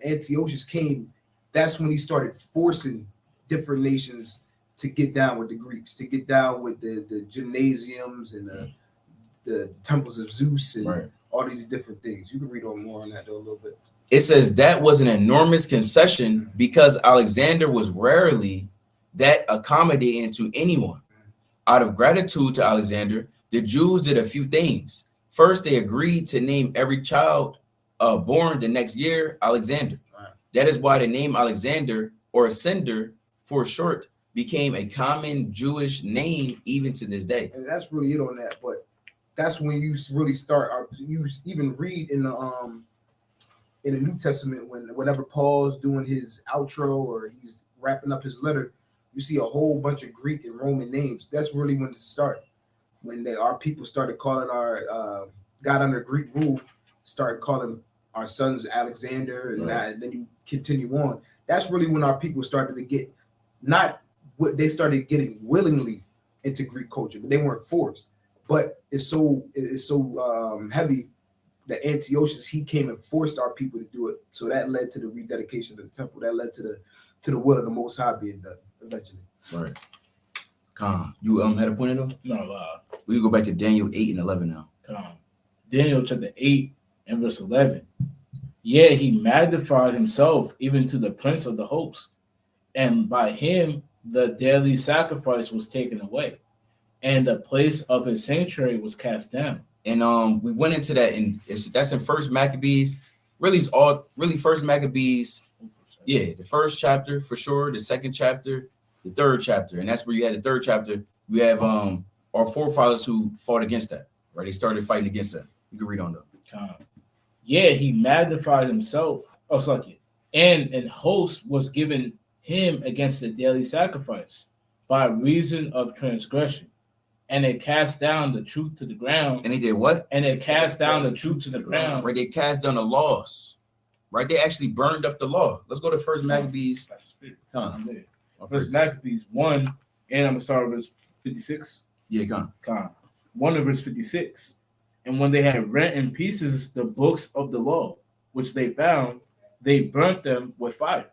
Antiochus came, that's when he started forcing different nations to get down with the Greeks, to get down with the gymnasiums and the temples of Zeus and all these different things. You can read on more on that though a little bit. It says that was an enormous concession because Alexander was rarely that accommodating to anyone. Out of gratitude to Alexander, the Jews did a few things. First, they agreed to name every child born the next year Alexander. That is why the name Alexander, or Ascender for short, became a common Jewish name even to this day. And that's really it on that. But that's when you really start. You even read in the New Testament whenever Paul's doing his outro or he's wrapping up his letter, you see a whole bunch of Greek and Roman names. That's really when it started. When our people started calling got under Greek rule, started calling our sons Alexander, and then you continue on. that's really when our people started to get not what they started getting willingly into Greek culture, but they weren't forced. But it's so heavy that Antiochus, he came and forced our people to do it. So that led to the rededication of the temple. That led to the will of the Most High being done eventually. Right. Con, you had a point though? No, We can go back to Daniel 8 and 11 now. Daniel chapter 8 and verse 11. Yeah, he magnified himself even to the prince of the host, and by him the daily sacrifice was taken away, and the place of his sanctuary was cast down. And we went into that, and that's in First Maccabees. Really First Maccabees. Yeah, the first chapter for sure, the second chapter, the third chapter, and that's where you had the third chapter. We have our forefathers who fought against that, right? They started fighting against that. You can read on though. Yeah, he magnified himself. Oh, sorry. And host was given him against the daily sacrifice by reason of transgression. And it cast down the truth to the ground. And they did what? And it cast down the truth to the ground. Right, they cast down the laws. Right, they actually burned up the law. Let's go to First Maccabees. First Maccabees 1, and I'm gonna start with verse 56. Yeah, go on. 1 and verse 56. And when they had rent in pieces the books of the law, which they found, they burnt them with fire.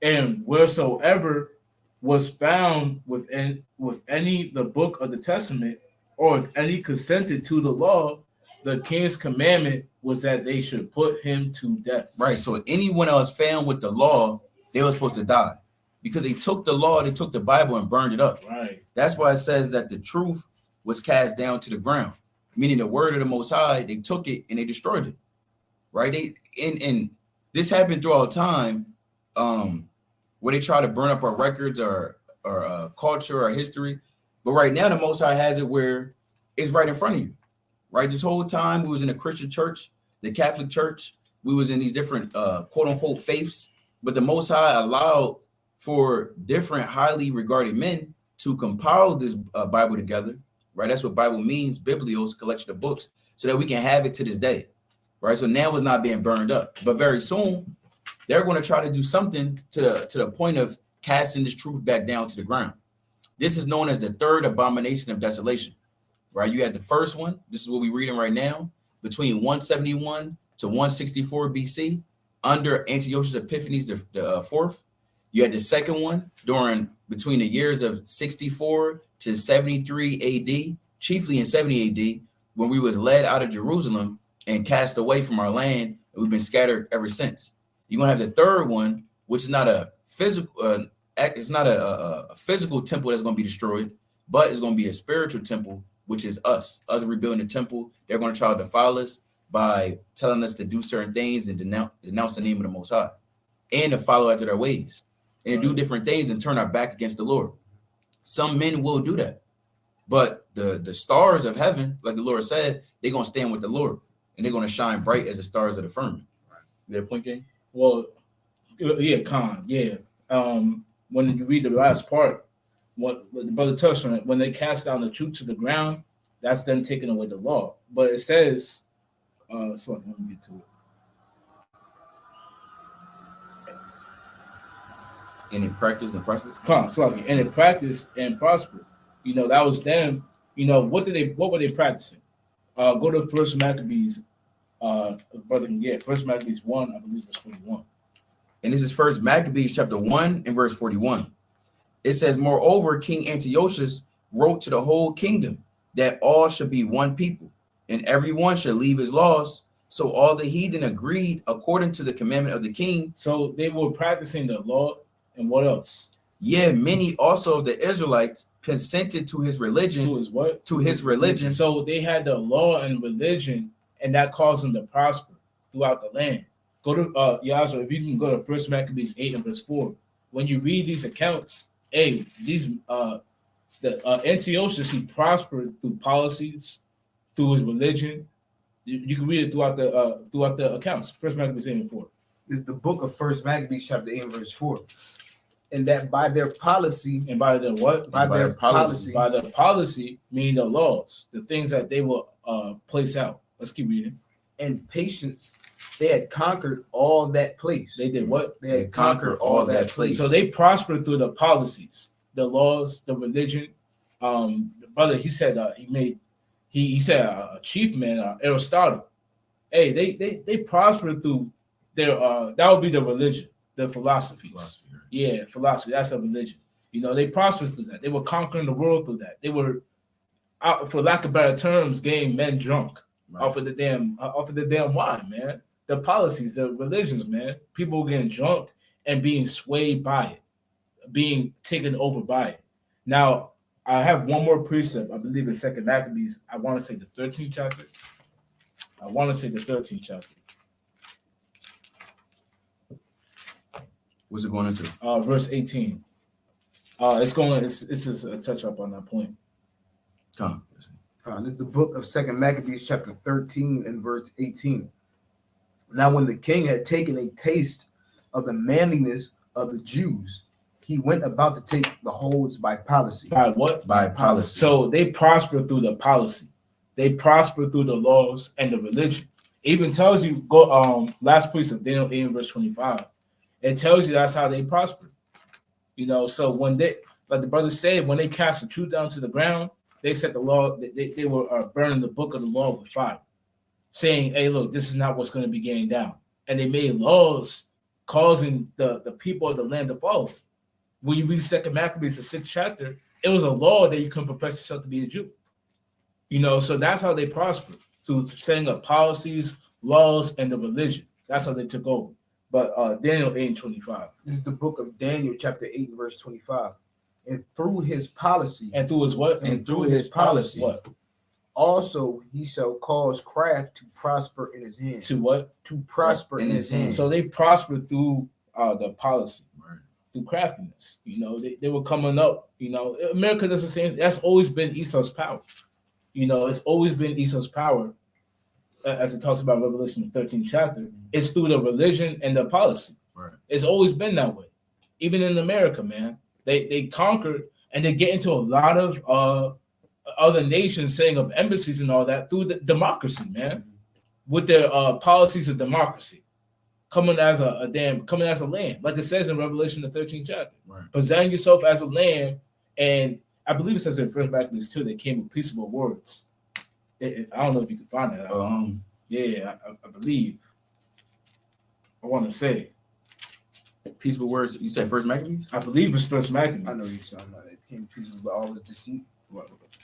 And wheresoever was found with any the book of the testament, or if any consented to the law, the king's commandment was that they should put him to death. Right. So anyone else found with the law, they were supposed to die, because they took the law, they took the Bible and burned it up. Right. That's why it says that the truth was cast down to the ground, meaning the word of the Most High. They took it and they destroyed it. Right. And this happened throughout time, where they try to burn up our records or culture or history. But right now, the Most High has it where it's right in front of you. Right. This whole time we was in a Christian church, the Catholic Church. We was in these different quote unquote faiths, but the Most High allowed for different highly regarded men to compile this Bible together. Right. That's what Bible means. Biblios, collection of books, so that we can have it to this day. Right. So now it's not being burned up, but very soon they're going to try to do something to the point of casting this truth back down to the ground. This is known as the third abomination of desolation. Right. You had the first one. This is what we're reading right now, between 171 to 164 BC, under Antiochus Epiphanes the fourth. You had the second one between the years of 64 to 73 AD, chiefly in 70 AD, when we was led out of Jerusalem and cast away from our land, and we've been scattered ever since. You're gonna have the third one, which is not a physical, it's not a physical temple that's gonna be destroyed, but it's gonna be a spiritual temple, which is us rebuilding the temple. They're gonna try to defile us by telling us to do certain things and denounce the name of the Most High, and to follow after their ways, and do different things and turn our back against the Lord. Some men will do that, but the stars of heaven, like the Lord said, they're gonna stand with the Lord, and they're gonna shine bright as the stars of the firmament. You got a point, King? Well, yeah, yeah. When you read the last part, what the brother touched on it, when they cast down the truth to the ground, that's them taking away the law. But it says, so let me get to it. And in practice and prosper. And in practice and prosper. You know, that was them. You know, what were they practicing? Go to First Maccabees. Brother can get First Maccabees 1, I believe it's 41. And this is First Maccabees chapter 1 and verse 41. It says, moreover, King Antiochus wrote to the whole kingdom that all should be one people, and everyone should leave his laws. So all the heathen agreed according to the commandment of the king. So they were practicing the law, and what else? Yeah, many also of the Israelites consented to his religion. To his what? To his religion. So they had the law and religion, and that caused them to prosper throughout the land. Go to Yazoo, if you can go to First Maccabees 8 and verse 4. When you read these accounts, Antiochus, he prospered through policies, through his religion. You can read it throughout the accounts. First Maccabees 8 and 4 is the book of First Maccabees chapter 8 and verse 4. And that by their policy, and by their what? By their policy. By the policy, meaning the laws, the things that they will place out. Let's keep reading. And patience They had conquered all that place. They did what? They had conquered all that place. So they prospered through the policies, the laws, the religion. The brother, he said he said a chief man, Aristotle. Hey, they prospered through their that would be the religion, the philosophies. Yeah, philosophy. That's a religion. You know, they prospered through that. They were conquering the world through that. They were, for lack of better terms, getting men drunk off of the damn wine, man. The policies, the religions, man. People getting drunk and being swayed by it, being taken over by it. Now, I have one more precept. I believe in 2 Maccabees. I want to say the 13th chapter. What's it going into? Verse 18. This is a touch up on that point. Come. This is the book of 2 Maccabees, chapter 13 and verse 18. Now, when the king had taken a taste of the manliness of the Jews, he went about to take the holds by policy. By what? By policy. So they prosper through the policy. They prosper through the laws and the religion. It even tells you, go last piece of Daniel 8 verse 25. It tells you that's how they prosper. You know, so when they, like the brother said, when they cast the truth down to the ground, they set the law, they were burning the book of the law with fire, saying, hey, look, this is not what's going to be getting down. And they made laws causing the people of the land to follow. When you read 2 Maccabees, the 6th chapter, it was a law that you couldn't profess yourself to be a Jew. You know, so that's how they prospered, through setting up policies, laws, and the religion. That's how they took over. But Daniel 8 and 25. This is the book of Daniel, chapter 8 and verse 25. And through his policy. And through his what? And through his policy. What? Also, he shall cause craft to prosper in his hand. To what? To prosper in his hand. So they prospered through the policy, through craftiness. You know, they were coming up. You know, America does the same. That's always been Esau's power. You know, it's always been Esau's power, as it talks about Revelation 13th chapter. It's through the religion and the policy. Right. It's always been that way. Even in America, man, they conquered and they get into a lot of other nations setting up embassies and all that through the democracy, man, with their policies of democracy, coming as a lamb, like it says in Revelation the 13th chapter. Right. Present yourself as a lamb, and I believe it says in 1 Maccabees 2 they came with peaceable words. I don't know if you can find that. Yeah, I believe. I want to say peaceful words. You said 1 Maccabees? I believe it's 1 Maccabees. I know you're talking about it. Came peaceable, but all was deceit.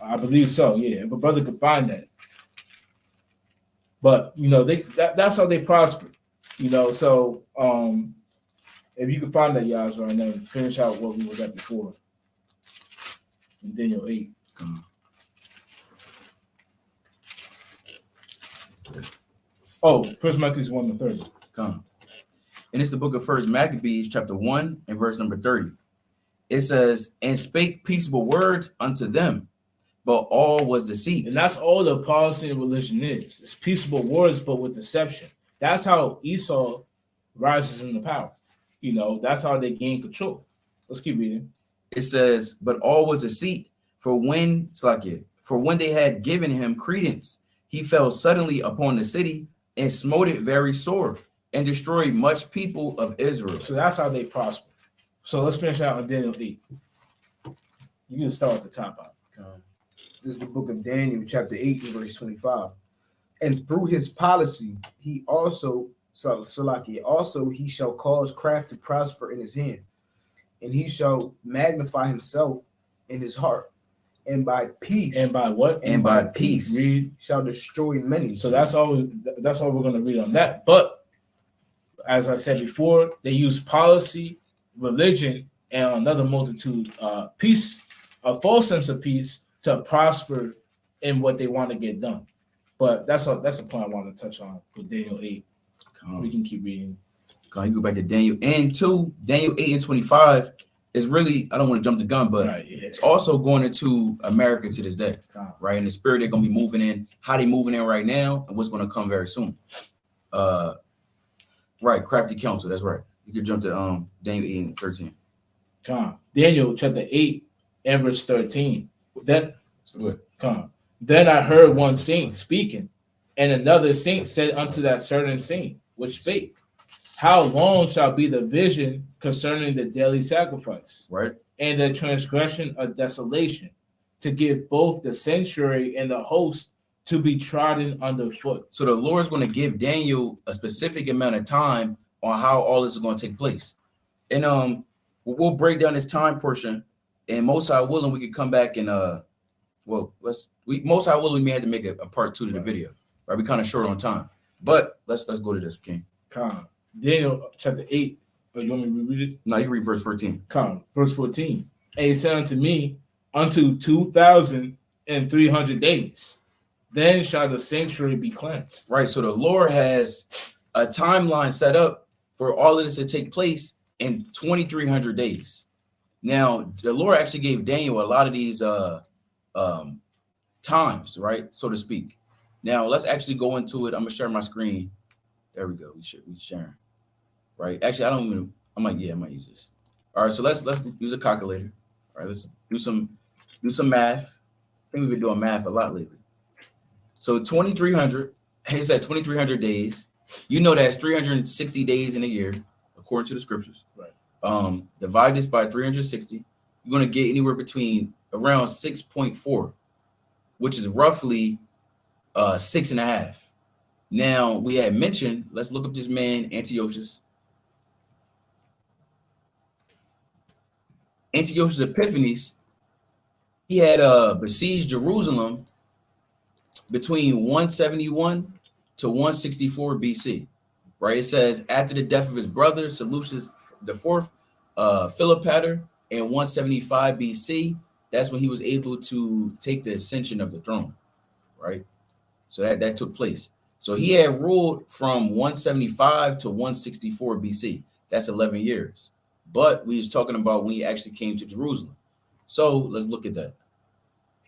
I believe so. Yeah, if a brother could find that. But you know, that's how they prospered. You know, so if you can find that, guys, right now, finish out what we was at before in Daniel 8. Oh, 1 Maccabees 1 and 30. Come. And it's the book of 1 Maccabees, chapter 1 and verse number 30. It says, and spake peaceable words unto them, but all was deceit. And that's all the policy and religion is. It's peaceable words, but with deception. That's how Esau rises in the power. You know, that's how they gain control. Let's keep reading. It says, but all was deceit, for when they had given him credence, he fell suddenly upon the city and smote it very sore and destroyed much people of Israel. So that's how they prosper. So let's finish out on Daniel 8. You can start at the top out. This is the book of Daniel, chapter 8, verse 25. And through his policy, he also he shall cause craft to prosper in his hand, and he shall magnify himself in his heart, and by peace. And by what? And by peace. Read. Shall destroy many. So that's all we're going to read on that. But as I said before, they use policy, religion, and another multitude, peace, a false sense of peace, to prosper in what they want to get done. But that's a point I want to touch on with Daniel 8. We can keep reading. You go back to Daniel and 2, Daniel 8 and 25 is really, I don't want to jump the gun, but it's also going into America to this day, right? And the spirit they're going to be moving in, how they moving in right now, and what's going to come very soon. Right, crafty counsel, that's right. You can jump to Daniel 8 and 13. Daniel chapter 8 and verse 13. Then I heard one saint speaking, and another saint said unto that certain saint, which spake, how long shall be the vision concerning the daily sacrifice, right? and the transgression of desolation, to give both the sanctuary and the host to be trodden underfoot. So the Lord's going to give Daniel a specific amount of time on how all this is going to take place. And we'll break down this time portion, and most high willing, we could come back and most high willing, we may have to make a part 2 to the video. Right? We kind of short on time. But let's go to this, King. Daniel chapter 8. You want me to read it? No, you read verse 14. Verse 14. And he said unto me, unto 2,300 days, then shall the sanctuary be cleansed. Right. So the Lord has a timeline set up for all of this to take place in 2,300 days. Now, the Lord actually gave Daniel a lot of these times, right, so to speak. Now, let's actually go into it. I'm gonna share my screen. There we go. We sharing. Right. Actually, I might use this. All right. So let's use a calculator. All right. Let's do some math. I think we've been doing math a lot lately. So 2,300. He said 2,300 days. You know that's 360 days in a year, according to the scriptures. Right. Divide this by 360. You're gonna get anywhere between around 6.4, which is roughly 6.5. Now we had mentioned. Let's look up this man Antiochus. Antiochus Epiphanes, he had besieged Jerusalem between 171 to 164 BC, right? It says after the death of his brother Seleucus IV, Philopator, in 175 BC, that's when he was able to take the ascension of the throne, right? So that took place. So he had ruled from 175 to 164 BC. That's 11 years. But we was talking about when he actually came to Jerusalem. So let's look at that,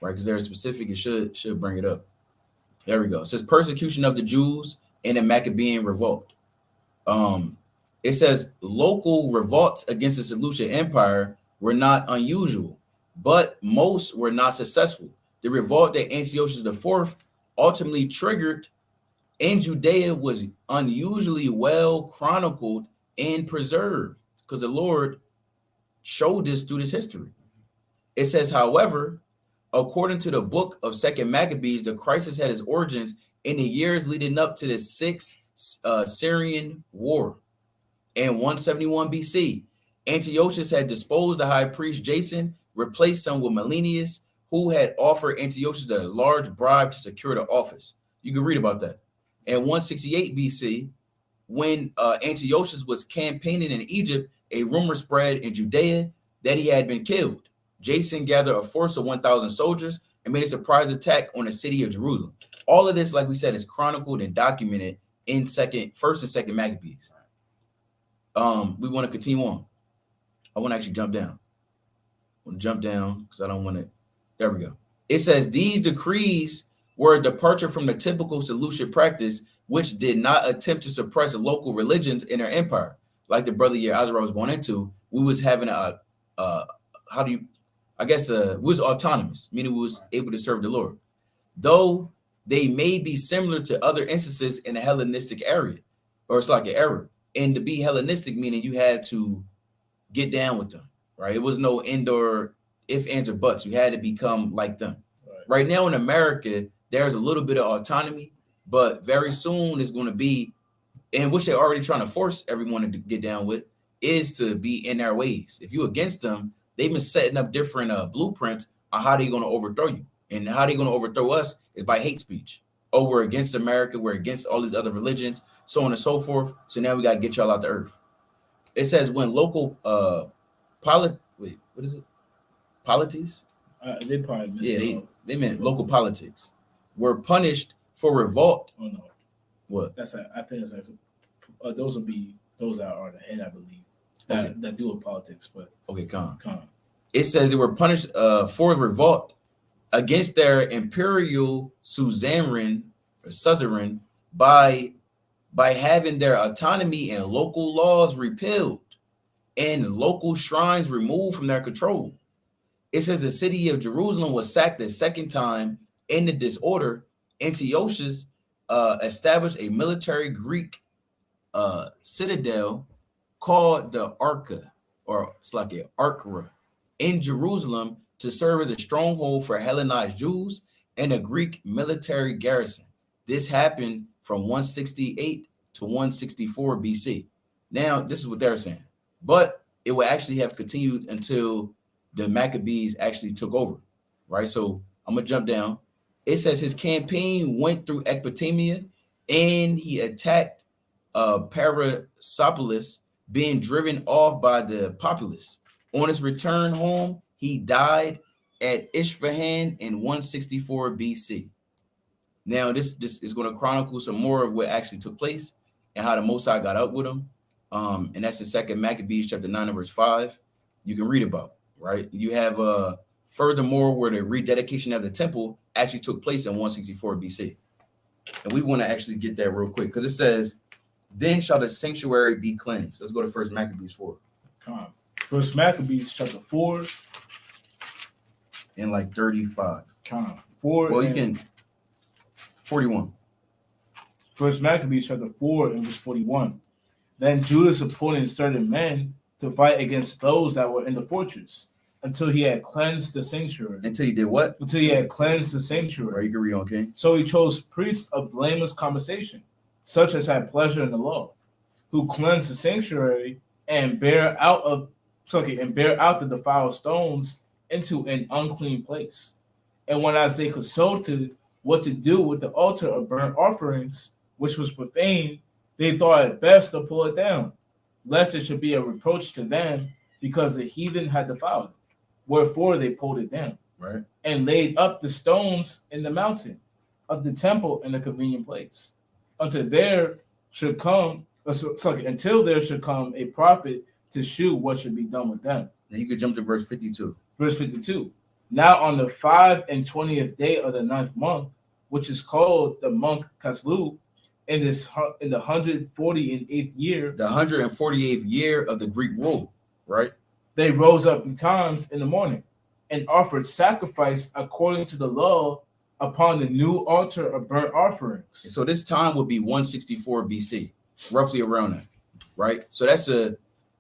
right? Because there's specific, it should bring it up. There we go. It says persecution of the Jews and the Maccabean revolt. It says local revolts against the Seleucid Empire were not unusual, but most were not successful. The revolt that Antiochus IV ultimately triggered in Judea was unusually well chronicled and preserved, because the Lord showed this through this history. It says, however, according to the book of 2nd Maccabees, the crisis had its origins in the years leading up to the 6th Syrian War. In 171 BC, Antiochus had deposed the high priest Jason, replaced him with Melanius, who had offered Antiochus a large bribe to secure the office. You can read about that. In 168 BC, when Antiochus was campaigning in Egypt, a rumor spread in Judea that he had been killed. Jason gathered a force of 1,000 soldiers and made a surprise attack on the city of Jerusalem. All of this, like we said, is chronicled and documented in 1st and 2nd Maccabees. We want to continue on. I want to actually jump down. I want to jump down because I don't want to. There we go. It says these decrees were a departure from the typical Seleucid practice, which did not attempt to suppress local religions in their empire. Like the brother Azra was going into, we was having we was autonomous, meaning we was able to serve the Lord. Though they may be similar to other instances in a Hellenistic area, or it's like an error. And to be Hellenistic, meaning you had to get down with them, right? It was no indoor if, ands, or buts. You had to become like them. Right now in America, there's a little bit of autonomy, but very soon it's going to be, and which they're already trying to force everyone to get down with, is to be in their ways. If you're against them, they've been setting up different blueprints on how they're going to overthrow you. And how they're going to overthrow us is by hate speech. Oh, we're against America. We're against all these other religions, so on and so forth. So now we got to get y'all out the earth. It says when local polities? They probably they meant local politics were punished for revolt. Oh no, what? I think it's actually those are the head, I believe. That do with politics, but okay, calm. It says they were punished for revolt against their imperial suzerain by having their autonomy and local laws repealed and local shrines removed from their control. It says the city of Jerusalem was sacked the second time in the disorder. Antiochus established a military Greek citadel called the Arca, or it's like an Arcra, in Jerusalem to serve as a stronghold for Hellenized Jews and a Greek military garrison. This happened from 168 to 164 BC. Now, this is what they're saying, but it will actually have continued until the Maccabees actually took over, right? So I'm gonna jump down. It says his campaign went through Ecbatania and he attacked Parasopolis, being driven off by the populace. On his return home, he died at Isfahan in 164 BC. Now, this is going to chronicle some more of what actually took place and how the Most High got up with him. And that's the second Maccabees chapter 9 and verse 5. You can read about, right? You have furthermore where the rededication of the temple actually took place in 164 BC. And we want to actually get that real quick because it says, then shall the sanctuary be cleansed. Let's go to First Maccabees 4. First Maccabees chapter 4 and like 35. 4. Well, you can 41. First Maccabees chapter 4 and verse 41. Then Judas appointed certain men to fight against those that were in the fortress until he had cleansed the sanctuary. Until he did what? Until he had cleansed the sanctuary. Right, you can read on, King. So he chose priests of blameless conversation, such as had pleasure in the law, who cleansed the sanctuary and bear out the defiled stones into an unclean place. And when as they consulted what to do with the altar of burnt offerings, which was profane, they thought it best to pull it down, lest it should be a reproach to them, because the heathen had defiled it. Wherefore they pulled it down, right, and laid up the stones in the mountain of the temple in a convenient place, until there should come a prophet to shew what should be done with them. Then you could jump to verse 52. Verse 52. Now on the 25th day of the 9th month, which is called the month Caslu, in the 148th year, the 148th year of the Greek rule, right? They rose up betimes in the morning and offered sacrifice according to the law upon the new altar of burnt offerings. So this time would be 164 BC, roughly around that, right? So that's a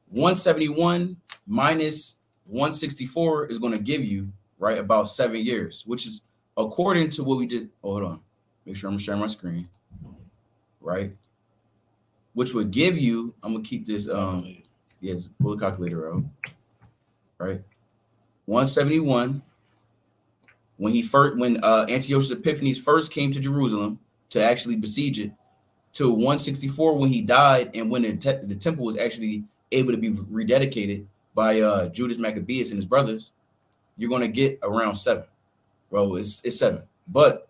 171 minus 164 is going to give you, right, about 7 years, which is according to what we did. Hold on. Make sure I'm sharing my screen, right? Which would give you, I'm going to keep this, yes, pull the calculator out, right? 171, when Antiochus Epiphanes first came to Jerusalem to actually besiege it, to 164 when he died, and when the temple was actually able to be rededicated by Judas Maccabeus and his brothers, you're going to get around 7. Bro, it's 7. But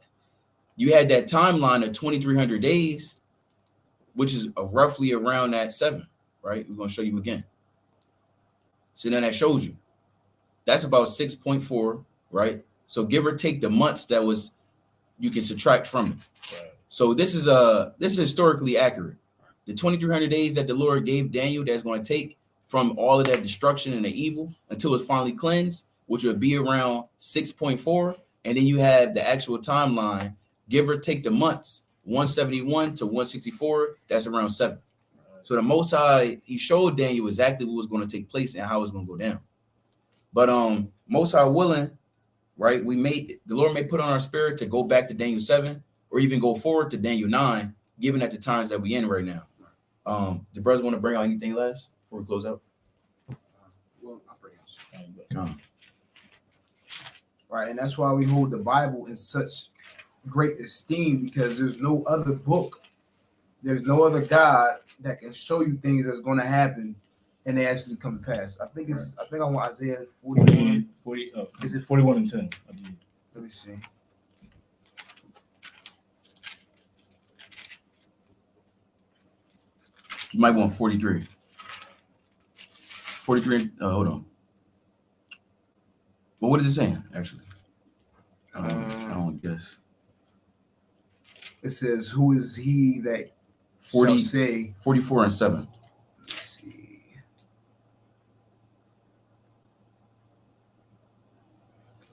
you had that timeline of 2,300 days, which is roughly around that 7, right? We're going to show you again. So then that shows you. That's about 6.4, right? So give or take the months that was, you can subtract from it. Right. So this is historically accurate. The 2,300 days that the Lord gave Daniel that's going to take from all of that destruction and the evil until it's finally cleansed, which would be around 6.4. And then you have the actual timeline, give or take the months, 171 to 164, that's around 7. So the Most High, he showed Daniel exactly what was going to take place and how it was going to go down. But Most High willing, right, the Lord may put on our spirit to go back to Daniel 7 or even go forward to Daniel 9, given at the times that we in right now. The brothers want to bring out anything last before we close out? Well, I'll bring out. Right, and that's why we hold the Bible in such great esteem, because there's no other book, there's no other God that can show you things that's going to happen and they actually come to pass. I think I want Isaiah 41. 40, is it 41 and 10? Let me see. You might want 43. 43, hold on. Well, what is it saying, actually? I don't guess. It says, who is he that 40, shall say? 44 and 7. Let's see.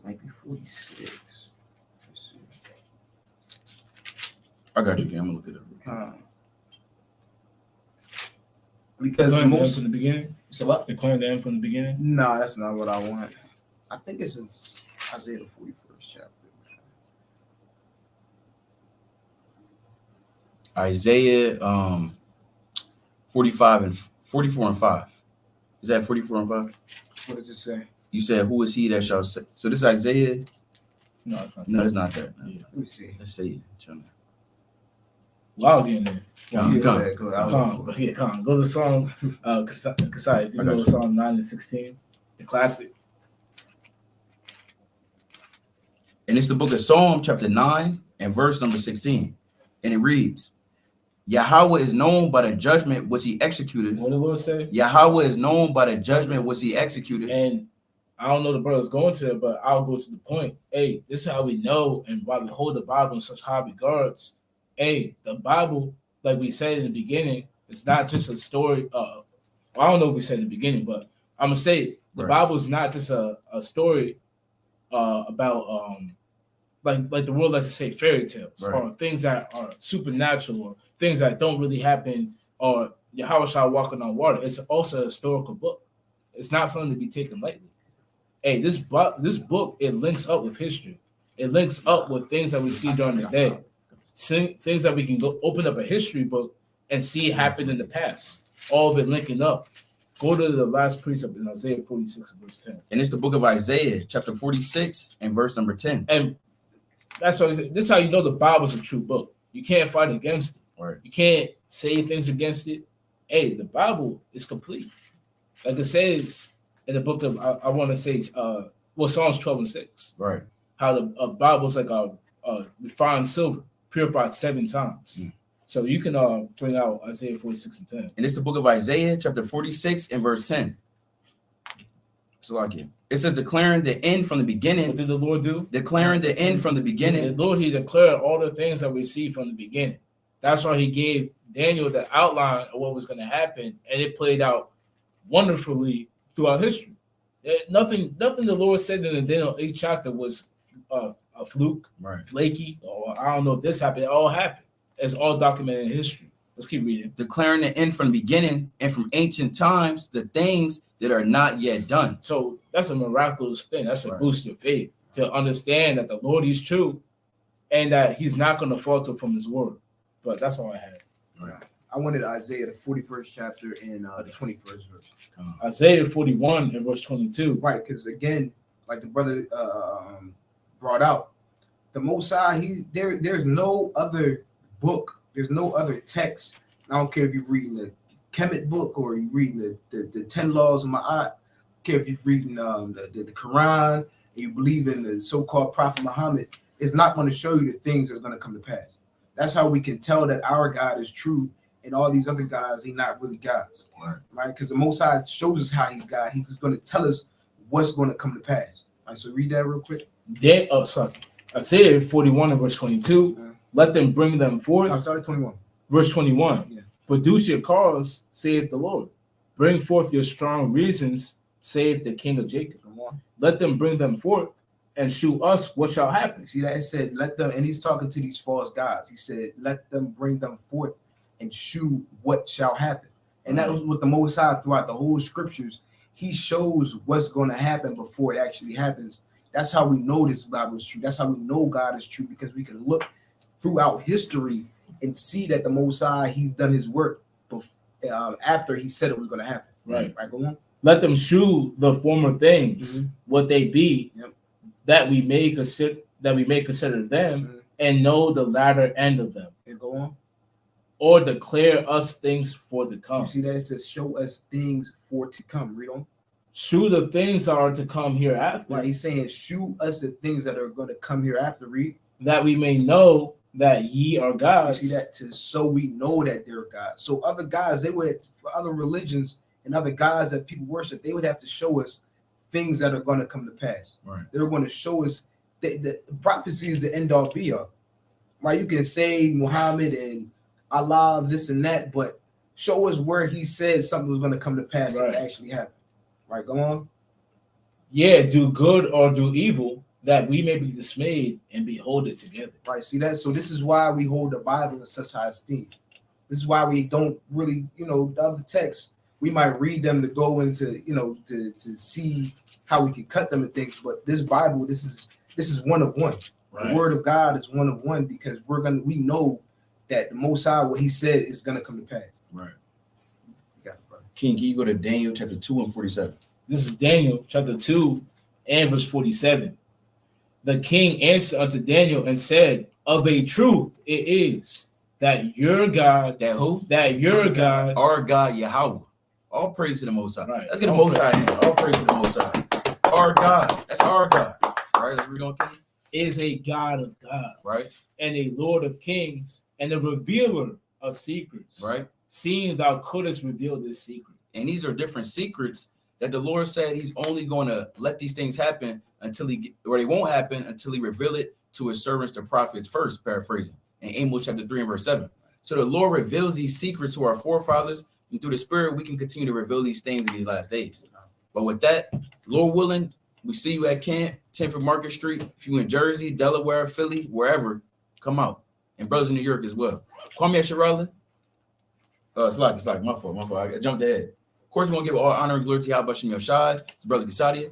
Might be 46. Let's see. I got you, Ken. I'm going to look it up. Because Declaring the end most from the beginning. so what? Declaring the end from the beginning. No, that's not what I want. I think it's in Isaiah the 41st chapter. Isaiah 44 and 5. Is that 44 and 5? What does it say? You said, who is he that shall say? So this is Isaiah. No, it's not. No, it's not that. Yeah. Let me see. Let's say it. Wow, getting there. Come. Go Come ahead. on. Go to Psalm Kasai. If you go to Psalm 9 and 16, the classic. And it's the book of Psalm, chapter 9, and verse number 16. And it reads, Yahweh is known by the judgment which he executed. What did the Lord say? Yahweh is known by the judgment which he executed. And I don't know the brother's going to it, but I'll go to the point. Hey, this is how we know and why we hold the Bible in such high regards. Hey, the Bible, like we said in the beginning, it's not just a story. I don't know if we said in the beginning, but I'm gonna say it. The Bible is not just a story about like the world likes to say fairy tales or things that are supernatural or things that don't really happen or Yahweh walking on water. It's also a historical book. It's not something to be taken lightly. Hey, this book, it links up with history. It links up with things that we see during the day. Things that we can go open up a history book and see happen in the past. All of it linking up. Go to the last precept in Isaiah 46 verse 10. And it's the book of Isaiah, chapter 46 and verse number 10. And that's what this is how you know the Bible's a true book. You can't fight against it. Right. You can't say things against it. Hey, the Bible is complete. Like it says in the book of, I want to say, Psalms 12 and 6. Right. How the Bible's like a refined silver, purified 7 times. So you can bring out Isaiah 46 and 10. And it's the book of Isaiah, chapter 46 and verse 10. So like it says, declaring the end from the beginning. What did the Lord do? Declaring the end from the beginning. The Lord, he declared all the things that we see from the beginning. That's why he gave Daniel the outline of what was going to happen, and it played out wonderfully throughout history. Nothing the Lord said in the Daniel 8th chapter was a fluke, flaky, or I don't know if this happened. It all happened. It's all documented in history. Let's keep reading. Declaring the end from the beginning and from ancient times the things that are not yet done. So that's a miraculous thing. That's to boost your faith, to understand that the Lord is true and that he's not going to falter from his word. But that's all I had. Right. I wanted Isaiah, the 41st chapter and the 21st verse. Isaiah 41 and verse 22. Right, because again, like the brother brought out, the Most High, there's no other book, there's no other text. I don't care if you're reading the Kemet book or you're reading the 10 laws of Ma'at. I don't care if you're reading the Quran and you believe in the so-called Prophet Muhammad. It's not going to show you the things that's going to come to pass. That's how we can tell that our God is true and all these other guys, he's not really gods. Right? Because the Most High shows us how he's God. He's going to tell us what's going to come to pass. All right, so read that real quick. Isaiah 41 and verse 22. Let them bring them forth. I started 21. Verse 21. Yeah. Produce your cause, saith the Lord. Bring forth your strong reasons, saith the King of Jacob. Let them bring them forth and shew us what shall happen. See that it said, let them, and he's talking to these false gods. He said, let them bring them forth and shew what shall happen. And that was what the Most High throughout the whole scriptures, he shows what's going to happen before it actually happens. That's how we know this Bible is true. That's how we know God is true, because we can look throughout history and see that the Most High, he's done his work after he said it was going to happen. Right. Go on. Let them shew the former things, what they be, that we may consider them, and know the latter end of them. And go on. Or declare us things for to come. You see that it says, show us things for to come. Read on. Shew the things that are to come hereafter. Right. He's saying, shew us the things that are going to come hereafter. Read. That we may know that ye are gods. You see that? So we know that they're gods. So other gods, they would, for other religions and other gods that people worship, they would have to show us things that are going to come to pass. Right. They're going to show us the prophecy is the end all be all. Right. You can say Muhammad and Allah, this and that, but show us where he said something was going to come to pass and actually happen. Right, go on. Yeah, do good or do evil, that we may be dismayed and behold it together. Right, see that? So this is why we hold the Bible in such high esteem. This is why we don't really, the other texts, we might read them to go into, to see how we can cut them and things. But this Bible, this is one of one. Right. The word of God is one of one, because we know that the Most High, what he said, is gonna come to pass. Right. King, can you go to Daniel chapter 2 and 47? This is Daniel chapter 2 and verse 47. The king answered unto Daniel and said, of a truth it is that your God, that who? That your God, our God Yahweh. All praise to the Most High. Right. Let's get the Most High in. All praise to the Most High. Our God. That's our God. Right? Let's read on, King. Is a God of gods. Right. And a Lord of kings and a revealer of secrets. Right. Seeing thou couldst reveal this secret. And these are different secrets that the Lord said he's only going to let these things happen until or they won't happen until he reveal it to his servants, the prophets first, paraphrasing, in Amos chapter 3 and verse 7. So the Lord reveals these secrets to our forefathers, and through the Spirit, we can continue to reveal these things in these last days. But with that, Lord willing, we see you at camp, 10th of Market Street. If you're in Jersey, Delaware, Philly, wherever, come out. And brothers in New York as well. Kwame Asherala. It's like my fault. I jumped ahead. Of course, we want to give all honor and glory to Yahweh Shem Yoshai, his brother Gisadia.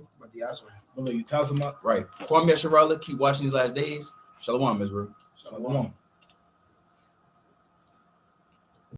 Brother, you tell us about. Right. Kwame Asherala, keep watching these last days. Shalom, Israel. Shalom.